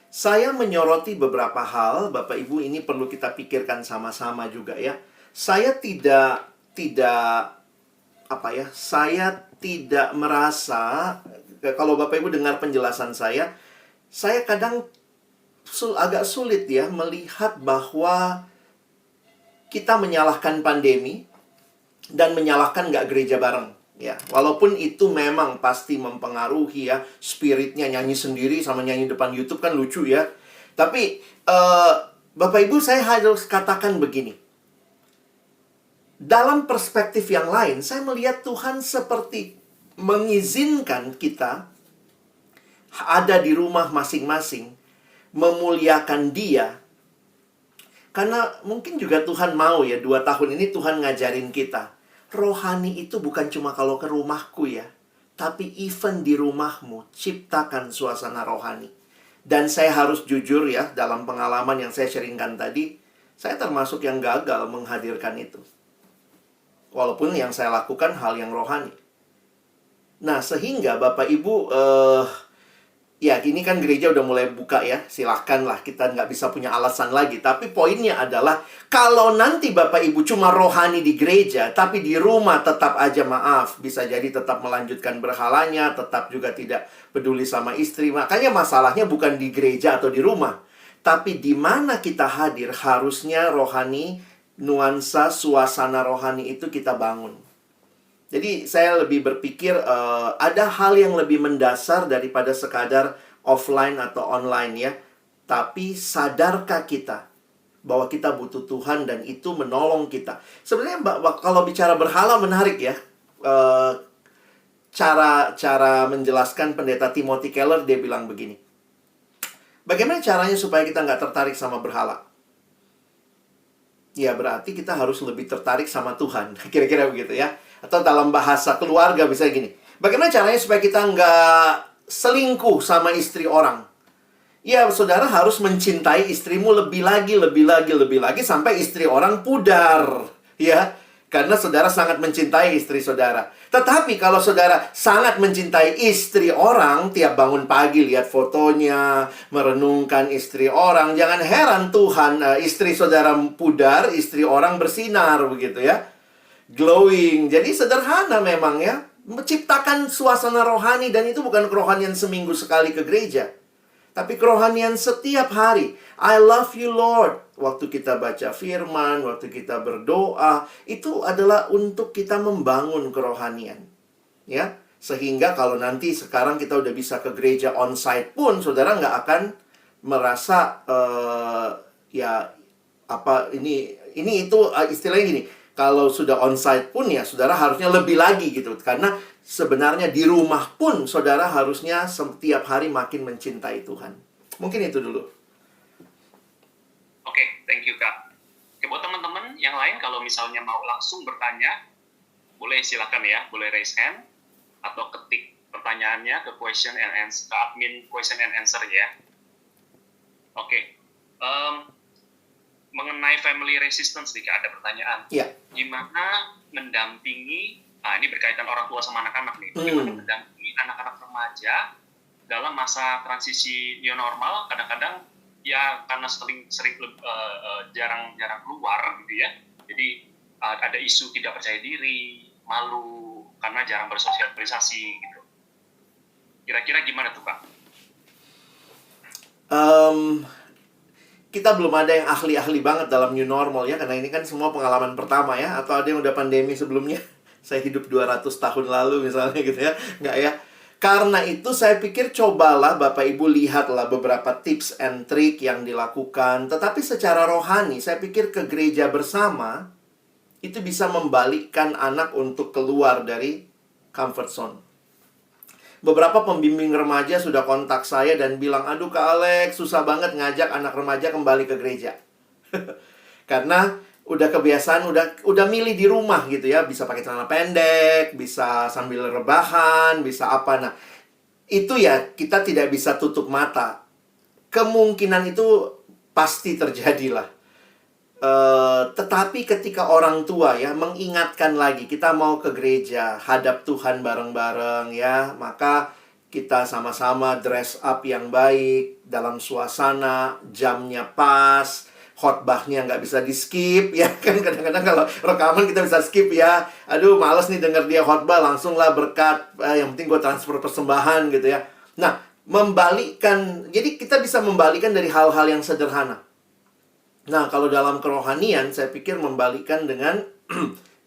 Saya menyoroti beberapa hal, Bapak Ibu, ini perlu kita pikirkan sama-sama juga ya. Saya tidak merasa, kalau Bapak Ibu dengar penjelasan saya kadang agak sulit ya melihat bahwa kita menyalahkan pandemi dan menyalahkan nggak gereja bareng. Ya, walaupun itu memang pasti mempengaruhi ya, spiritnya nyanyi sendiri sama nyanyi depan YouTube kan lucu ya. Tapi Bapak Ibu, saya harus katakan begini. Dalam perspektif yang lain, saya melihat Tuhan seperti mengizinkan kita ada di rumah masing-masing, memuliakan Dia. Karena mungkin juga Tuhan mau ya, 2 tahun ini Tuhan ngajarin kita. Rohani itu bukan cuma kalau ke rumahku ya, tapi even di rumahmu, ciptakan suasana rohani. Dan saya harus jujur ya, dalam pengalaman yang saya sharingkan tadi, saya termasuk yang gagal menghadirkan itu. Walaupun yang saya lakukan hal yang rohani. Nah, sehingga Bapak Ibu, ya, ini kan gereja udah mulai buka ya. Silahkanlah, kita nggak bisa punya alasan lagi. Tapi poinnya adalah, kalau nanti Bapak Ibu cuma rohani di gereja, tapi di rumah tetap aja maaf. Bisa jadi tetap melanjutkan berhalanya, tetap juga tidak peduli sama istri. Makanya masalahnya bukan di gereja atau di rumah. Tapi di mana kita hadir, harusnya rohani, nuansa, suasana rohani itu kita bangun. Jadi saya lebih berpikir ada hal yang lebih mendasar daripada sekadar offline atau online ya. Tapi sadarkah kita bahwa kita butuh Tuhan dan itu menolong kita. Sebenarnya kalau bicara berhala menarik ya. Cara menjelaskan pendeta Timothy Keller, dia bilang begini. Bagaimana caranya supaya kita nggak tertarik sama berhala? Ya berarti kita harus lebih tertarik sama Tuhan. Kira-kira begitu ya. Atau dalam bahasa keluarga bisa gini. Bagaimana caranya supaya kita nggak selingkuh sama istri orang? Ya, saudara harus mencintai istrimu lebih lagi sampai istri orang pudar. Ya, karena saudara sangat mencintai istri saudara. Tetapi kalau saudara sangat mencintai istri orang, tiap bangun pagi lihat fotonya, merenungkan istri orang, jangan heran Tuhan, istri saudara pudar, istri orang bersinar begitu ya. Glowing. Jadi sederhana memang ya. Menciptakan suasana rohani, dan itu bukan kerohanian seminggu sekali ke gereja. Tapi kerohanian setiap hari. I love you Lord. Waktu kita baca firman, waktu kita berdoa, itu adalah untuk kita membangun kerohanian. Ya. Sehingga kalau nanti sekarang kita udah bisa ke gereja on-site pun, saudara nggak akan merasa ini itu istilahnya gini. Kalau sudah onsite pun ya, saudara harusnya lebih lagi gitu. Karena sebenarnya di rumah pun, saudara harusnya setiap hari makin mencintai Tuhan. Mungkin itu dulu. Yang lain kalau misalnya mau langsung bertanya, boleh silakan ya, boleh raise hand atau ketik pertanyaannya ke question and answer, ke admin question and answer ya. Oke. Mengenai family resistance nih, ada pertanyaan. Iya. Gimana mendampingi, ini berkaitan orang tua sama anak-anak nih, gimana mendampingi anak-anak remaja dalam masa transisi new normal, kadang-kadang ya karena sering jarang keluar gitu ya, jadi ada isu tidak percaya diri, malu karena jarang bersosialisasi gitu. Kira-kira gimana tuh Kak? Kita belum ada yang ahli-ahli banget dalam new normal ya, karena ini kan semua pengalaman pertama ya. Atau ada yang udah pandemi sebelumnya. Saya hidup 200 tahun lalu misalnya gitu ya. Nggak ya. Karena itu saya pikir cobalah Bapak Ibu lihatlah beberapa tips and trick yang dilakukan. Tetapi secara rohani saya pikir ke gereja bersama itu bisa membalikkan anak untuk keluar dari comfort zone. Beberapa pembimbing remaja sudah kontak saya dan bilang, aduh Kak Alex, susah banget ngajak anak remaja kembali ke gereja. Karena udah kebiasaan, udah milih di rumah gitu ya. Bisa pakai celana pendek, bisa sambil rebahan, bisa apa. Nah, itu ya kita tidak bisa tutup mata. Kemungkinan itu pasti terjadi lah. Tetapi ketika orang tua ya mengingatkan lagi, kita mau ke gereja, hadap Tuhan bareng-bareng ya, maka kita sama-sama dress up yang baik, dalam suasana, jamnya pas, khotbahnya nggak bisa di-skip ya kan. Kadang-kadang kalau rekaman kita bisa skip ya, aduh males nih denger dia khotbah, langsung lah berkat, yang penting gue transfer persembahan gitu ya. Nah, membalikkan, jadi kita bisa membalikkan dari hal-hal yang sederhana. Nah, kalau dalam kerohanian, saya pikir membalikkan dengan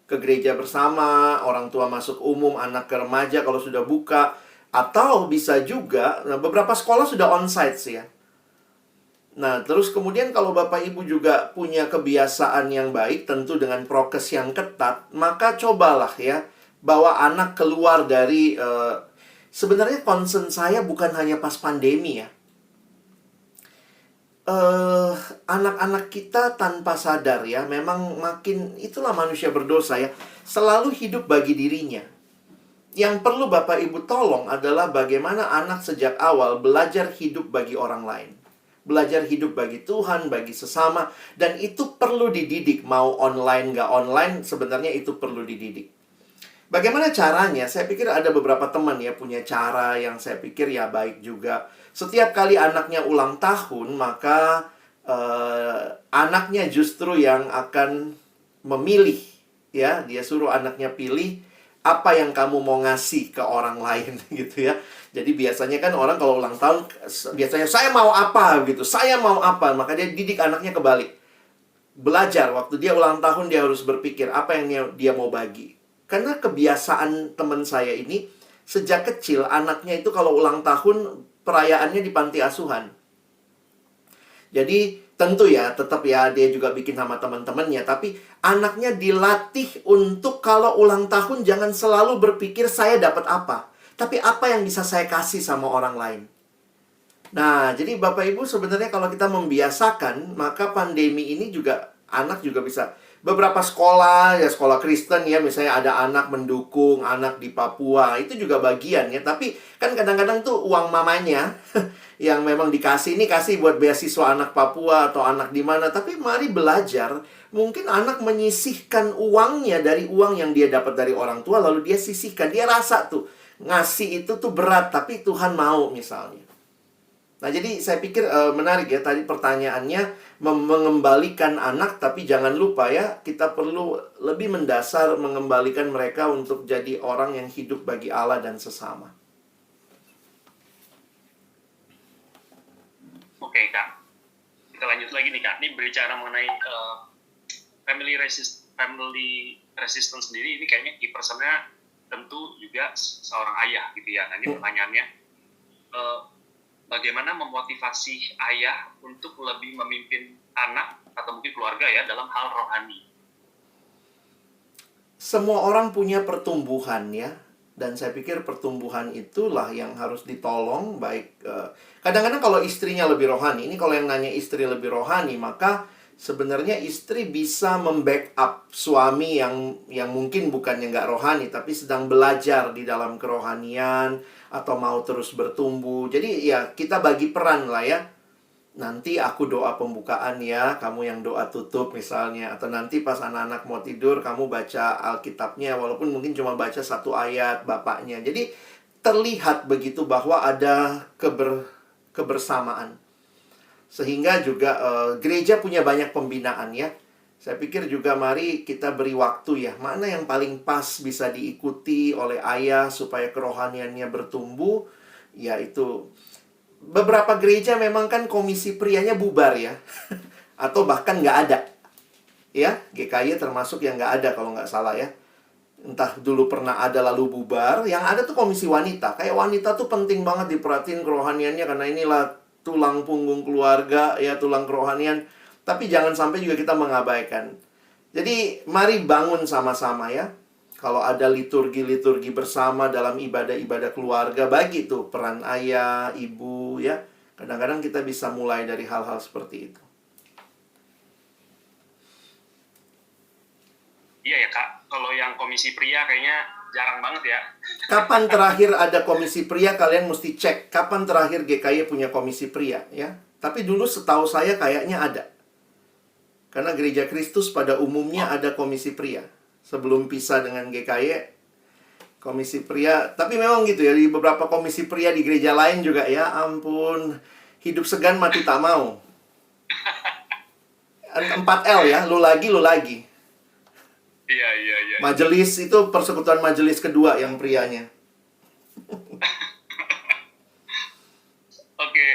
ke gereja bersama, orang tua masuk umum, anak ke remaja kalau sudah buka. Atau bisa juga, nah beberapa sekolah sudah onsite sih ya. Nah, terus kemudian kalau Bapak Ibu juga punya kebiasaan yang baik, tentu dengan prokes yang ketat, maka cobalah ya, bawa anak keluar dari, sebenarnya concern saya bukan hanya pas pandemi ya. Anak-anak kita tanpa sadar ya, memang makin, itulah manusia berdosa ya, selalu hidup bagi dirinya. Yang perlu Bapak Ibu tolong adalah bagaimana anak sejak awal belajar hidup bagi orang lain. Belajar hidup bagi Tuhan, bagi sesama. Dan itu perlu dididik, mau online nggak online, sebenarnya itu perlu dididik. Bagaimana caranya? Saya pikir ada beberapa teman ya punya cara yang saya pikir ya baik juga. Setiap kali anaknya ulang tahun, maka anaknya justru yang akan memilih ya. Dia suruh anaknya pilih apa yang kamu mau ngasih ke orang lain gitu ya. Jadi biasanya kan orang kalau ulang tahun biasanya saya mau apa gitu. Saya mau apa, maka dia didik anaknya kebalik. Belajar waktu dia ulang tahun dia harus berpikir apa yang dia mau bagi. Karena kebiasaan teman saya ini, sejak kecil anaknya itu kalau ulang tahun, perayaannya di panti asuhan. Jadi tentu ya, tetap ya dia juga bikin sama teman-temannya. Tapi anaknya dilatih untuk kalau ulang tahun jangan selalu berpikir saya dapat apa. Tapi apa yang bisa saya kasih sama orang lain. Nah, jadi Bapak Ibu sebenarnya kalau kita membiasakan, maka pandemi ini juga, anak juga bisa. Beberapa sekolah, ya sekolah Kristen ya, misalnya ada anak mendukung, anak di Papua, itu juga bagian ya. Tapi kan kadang-kadang tuh uang mamanya yang memang dikasih, ini kasih buat beasiswa anak Papua atau anak di mana. Tapi mari belajar, mungkin anak menyisihkan uangnya dari uang yang dia dapat dari orang tua, lalu dia sisihkan. Dia rasa tuh, ngasih itu tuh berat, tapi Tuhan mau misalnya. Nah, jadi saya pikir menarik ya tadi pertanyaannya, mengembalikan anak, tapi jangan lupa ya, kita perlu lebih mendasar mengembalikan mereka untuk jadi orang yang hidup bagi Allah dan sesama. Oke, Kak. Kita lanjut lagi nih, Kak. Ini berbicara mengenai family resistance sendiri, ini kayaknya key personnya tentu juga seorang ayah gitu ya. Nah, ini pertanyaannya, bagaimana memotivasi ayah untuk lebih memimpin anak atau mungkin keluarga ya dalam hal rohani? Semua orang punya pertumbuhan ya. Dan saya pikir pertumbuhan itulah yang harus ditolong. Baik, kadang-kadang kalau istrinya lebih rohani, ini kalau yang nanya istri lebih rohani, maka sebenarnya istri bisa membackup suami yang mungkin bukannya nggak rohani, tapi sedang belajar di dalam kerohanian atau mau terus bertumbuh. Jadi ya kita bagi peran lah ya. Nanti aku doa pembukaan ya, kamu yang doa tutup misalnya. Atau nanti pas anak-anak mau tidur, kamu baca Alkitabnya, walaupun mungkin cuma baca satu ayat bapaknya. Jadi terlihat begitu bahwa ada kebersamaan. Sehingga juga gereja punya banyak pembinaan ya. Saya pikir juga mari kita beri waktu ya. Mana yang paling pas bisa diikuti oleh ayah supaya kerohaniannya bertumbuh. Yaitu beberapa gereja memang kan komisi prianya bubar ya. Atau bahkan nggak ada. Ya, GKY termasuk yang nggak ada kalau nggak salah ya. Entah dulu pernah ada lalu bubar. Yang ada tuh komisi wanita. Kayak wanita tuh penting banget diperhatiin kerohaniannya. Karena inilah tulang punggung keluarga, ya tulang kerohanian. Tapi jangan sampai juga kita mengabaikan. Jadi mari bangun sama-sama ya. Kalau ada liturgi-liturgi bersama dalam ibadah-ibadah keluarga, bagi tuh peran ayah, ibu ya. Kadang-kadang kita bisa mulai dari hal-hal seperti itu. Iya ya Kak, kalau yang komisi pria kayaknya jarang banget ya. Kapan terakhir ada komisi pria, kalian mesti cek. Kapan terakhir GKY punya komisi pria ya. Tapi dulu setahu saya kayaknya ada. Karena Gereja Kristus pada umumnya ada komisi pria. Sebelum pisah dengan GKY, komisi pria. Tapi memang gitu ya, di beberapa komisi pria di gereja lain juga ya, ampun. Hidup segan mati tak mau. 4L ya, lu lagi. Iya. Majelis itu persekutuan majelis kedua yang prianya. Oke.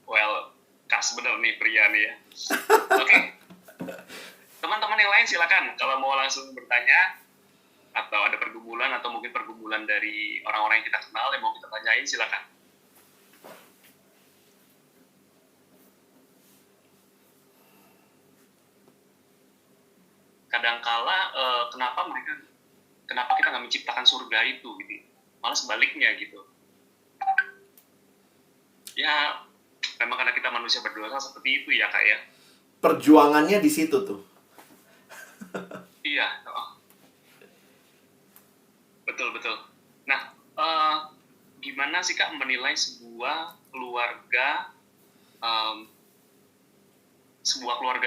Well, kas bener nih pria nih ya. Oke. Teman-teman yang lain silakan kalau mau langsung bertanya atau ada pergumulan atau mungkin pergumulan dari orang-orang yang kita kenal yang mau kita tanyain, silakan. Kadangkala kenapa kita nggak menciptakan surga itu gitu, malah sebaliknya gitu ya, memang karena kita manusia berdosa seperti itu ya Kak ya. Perjuangannya di situ tuh. Iya, betul. Nah, gimana sih Kak menilai sebuah keluarga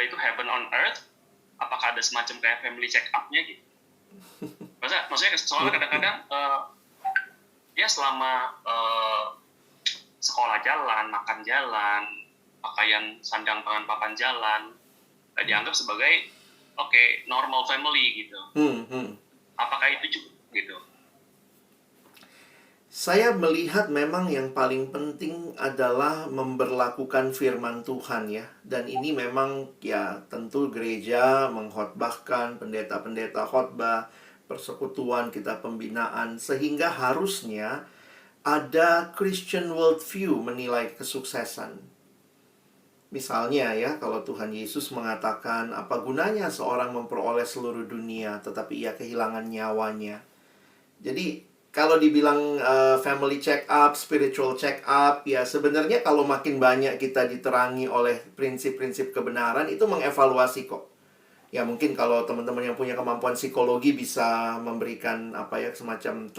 itu heaven on earth? Apakah ada semacam kayak family check up-nya gitu? Maksudnya soalnya kadang-kadang ya selama sekolah jalan, makan jalan, pakaian sandang pangan papan jalan, dianggap sebagai normal family gitu. Apakah itu cukup gitu? Saya melihat memang yang paling penting adalah memberlakukan firman Tuhan ya. Dan ini memang ya tentu gereja mengkhotbahkan, pendeta-pendeta khotbah, persekutuan kita pembinaan. Sehingga harusnya ada Christian worldview menilai kesuksesan. Misalnya ya, kalau Tuhan Yesus mengatakan, apa gunanya seorang memperoleh seluruh dunia tetapi ia kehilangan nyawanya. Jadi kalau dibilang family check up, spiritual check up, ya sebenarnya kalau makin banyak kita diterangi oleh prinsip-prinsip kebenaran, itu mengevaluasi kok. Ya mungkin kalau teman-teman yang punya kemampuan psikologi bisa memberikan semacam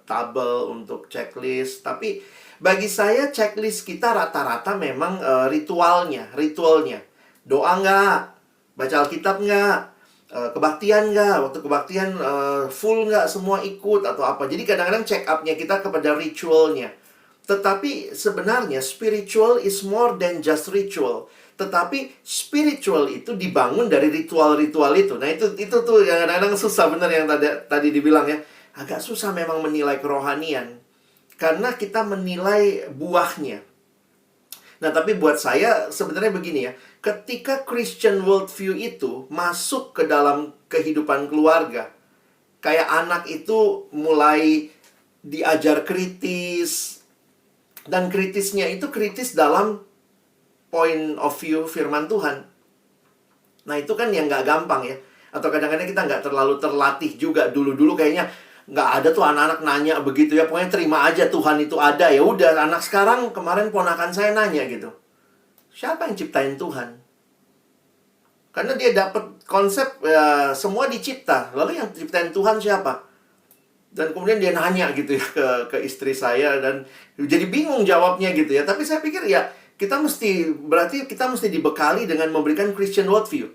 tabel untuk checklist. Tapi bagi saya checklist kita rata-rata memang ritualnya. Doa nggak? Baca Alkitab nggak? Kebaktian nggak? Waktu kebaktian full nggak semua ikut atau apa? Jadi kadang-kadang check up-nya kita kepada ritualnya. Tetapi sebenarnya spiritual is more than just ritual. Tetapi spiritual itu dibangun dari ritual-ritual itu. Nah itu tuh yang kadang-kadang susah bener yang tadi dibilang ya. Agak susah memang menilai kerohanian. Karena kita menilai buahnya. Nah tapi buat saya sebenarnya begini ya. Ketika Christian worldview itu masuk ke dalam kehidupan keluarga. Kayak anak itu mulai diajar kritis. Dan kritisnya itu kritis dalam point of view firman Tuhan. Nah itu kan yang nggak gampang ya. Atau kadang-kadang kita nggak terlalu terlatih juga. Dulu-dulu kayaknya nggak ada tuh anak-anak nanya begitu ya. Pokoknya terima aja Tuhan itu ada. Ya udah, anak sekarang kemarin ponakan saya nanya gitu. siapa yang ciptain Tuhan? Karena dia dapat konsep semua dicipta. Lalu yang ciptain Tuhan siapa? Dan kemudian dia nanya gitu ya ke istri saya, dan jadi bingung jawabnya gitu ya. Tapi saya pikir ya berarti kita mesti dibekali dengan memberikan Christian worldview.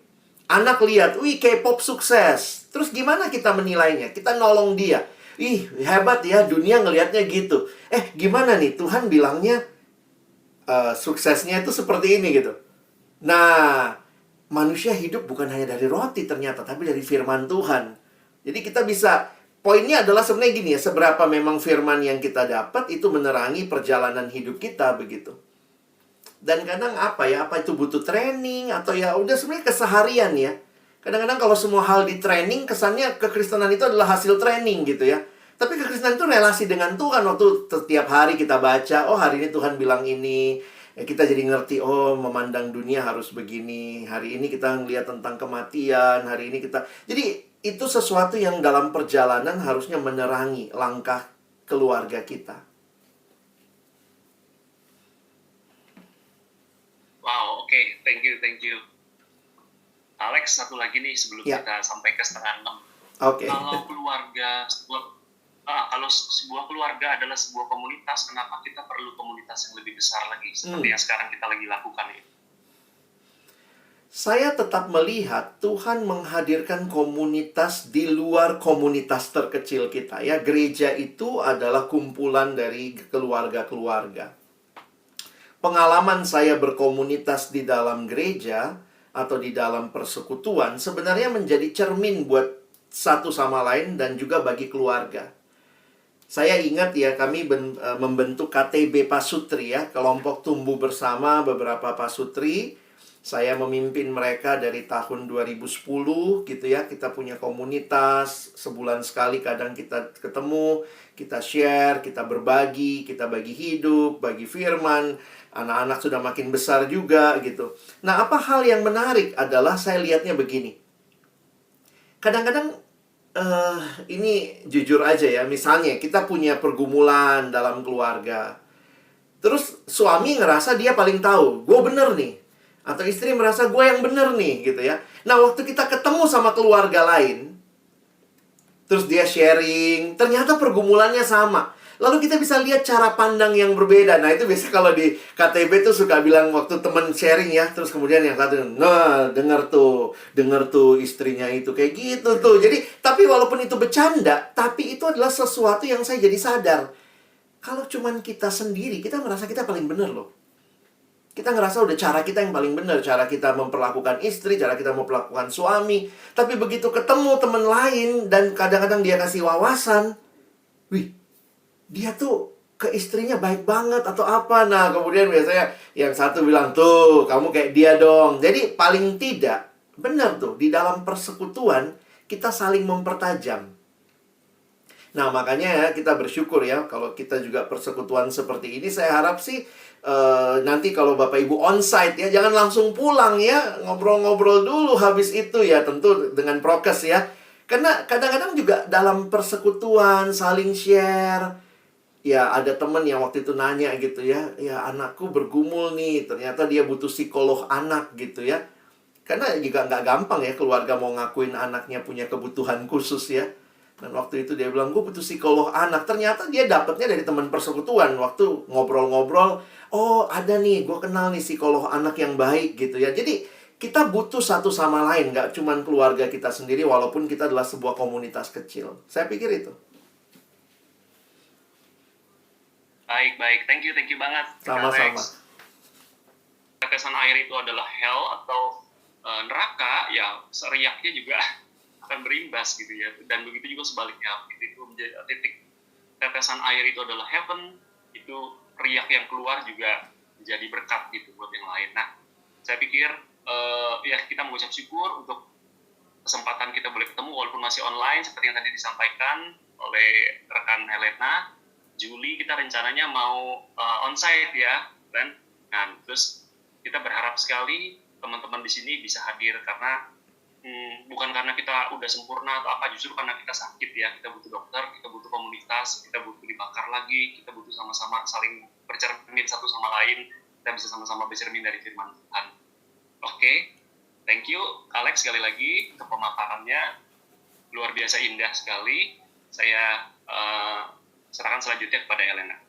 Anak lihat, wih K-pop sukses. Terus gimana kita menilainya? Kita nolong dia. Ih hebat ya, dunia ngelihatnya gitu. Gimana nih, Tuhan bilangnya suksesnya itu seperti ini gitu. Nah, manusia hidup bukan hanya dari roti ternyata, tapi dari firman Tuhan. Jadi kita bisa, poinnya adalah sebenarnya gini ya, seberapa memang firman yang kita dapat itu menerangi perjalanan hidup kita begitu. Dan kadang apa itu butuh training atau ya udah sebenarnya keseharian ya. Kadang-kadang kalau semua hal di training, kesannya kekristenan itu adalah hasil training gitu ya. Tapi kekristenan itu relasi dengan Tuhan. Waktu setiap hari kita baca, oh hari ini Tuhan bilang ini, kita jadi ngerti, oh memandang dunia harus begini. Hari ini kita ngeliat tentang kematian, hari ini kita... Jadi itu sesuatu yang dalam perjalanan harusnya menerangi langkah keluarga kita. Wow, oke. Thank you. Alex, satu lagi nih sebelum kita sampai ke 5:30. Oke. Kalau sebuah keluarga adalah sebuah komunitas, kenapa kita perlu komunitas yang lebih besar lagi, seperti yang sekarang kita lagi lakukan ini? Saya tetap melihat Tuhan menghadirkan komunitas di luar komunitas terkecil kita ya. Gereja itu adalah kumpulan dari keluarga-keluarga. Pengalaman saya berkomunitas di dalam gereja atau di dalam persekutuan sebenarnya menjadi cermin buat satu sama lain dan juga bagi keluarga. Saya ingat ya, kami membentuk KTB Pasutri ya, kelompok tumbuh bersama beberapa pasutri. Saya memimpin mereka dari tahun 2010 gitu ya. Kita punya komunitas, sebulan sekali kadang kita ketemu, kita share, kita berbagi, kita bagi hidup, bagi firman. Anak-anak sudah makin besar juga gitu. Nah, apa hal yang menarik adalah saya lihatnya begini. Kadang-kadang ini jujur aja ya, misalnya kita punya pergumulan dalam keluarga. Terus suami ngerasa dia paling tahu, gue bener nih. Atau istri merasa gue yang bener nih gitu ya. Nah, waktu kita ketemu sama keluarga lain, terus dia sharing, ternyata pergumulannya sama. Lalu kita bisa lihat cara pandang yang berbeda. Nah, itu biasa kalau di KTB tuh suka bilang waktu temen sharing ya. Terus kemudian yang satu, nah denger tuh istrinya itu kayak gitu tuh. Jadi, tapi walaupun itu bercanda, tapi itu adalah sesuatu yang saya jadi sadar. Kalau cuman kita sendiri, kita merasa kita paling bener loh. Kita ngerasa udah cara kita yang paling benar. Cara kita memperlakukan istri, cara kita memperlakukan suami. Tapi begitu ketemu temen lain, dan kadang-kadang dia kasih wawasan, wih, dia tuh ke istrinya baik banget atau apa. Nah, kemudian biasanya yang satu bilang, tuh, kamu kayak dia dong. Jadi, paling tidak, benar tuh, di dalam persekutuan, kita saling mempertajam. Nah, makanya ya, kita bersyukur ya, kalau kita juga persekutuan seperti ini, saya harap sih, nanti kalau Bapak Ibu onsite ya, jangan langsung pulang ya, ngobrol-ngobrol dulu habis itu ya, tentu dengan prokes ya. Karena kadang-kadang juga dalam persekutuan, saling share. Ya, ada temen yang waktu itu nanya gitu ya, ya anakku bergumul nih, ternyata dia butuh psikolog anak gitu ya. Karena juga nggak gampang ya keluarga mau ngakuin anaknya punya kebutuhan khusus ya. Dan waktu itu dia bilang, gue butuh psikolog anak. Ternyata dia dapetnya dari teman persekutuan. Waktu ngobrol-ngobrol, oh ada nih, gue kenal nih psikolog anak yang baik gitu ya. Jadi kita butuh satu sama lain, nggak cuman keluarga kita sendiri, walaupun kita adalah sebuah komunitas kecil. Saya pikir itu. Baik. Thank you banget. Sama-sama. Tetesan air itu adalah hell atau neraka, ya riaknya juga akan berimbas gitu ya. Dan begitu juga sebaliknya, itu menjadi titik tetesan air itu adalah heaven, itu riak yang keluar juga menjadi berkat gitu buat yang lain. Nah, saya pikir ya kita mengucap syukur untuk kesempatan kita boleh ketemu walaupun masih online seperti yang tadi disampaikan oleh rekan Helena. Juli kita rencananya mau onsite ya, dan nah, terus kita berharap sekali teman-teman di sini bisa hadir karena bukan karena kita udah sempurna atau apa, justru karena kita sakit ya, kita butuh dokter, kita butuh komunitas, kita butuh dibakar lagi, kita butuh sama-sama saling bercermin satu sama lain, kita bisa sama-sama bercermin dari firman Tuhan. Oke, thank you Alex sekali lagi untuk pemaparannya, luar biasa indah sekali. Saya serahkan selanjutnya kepada Elena.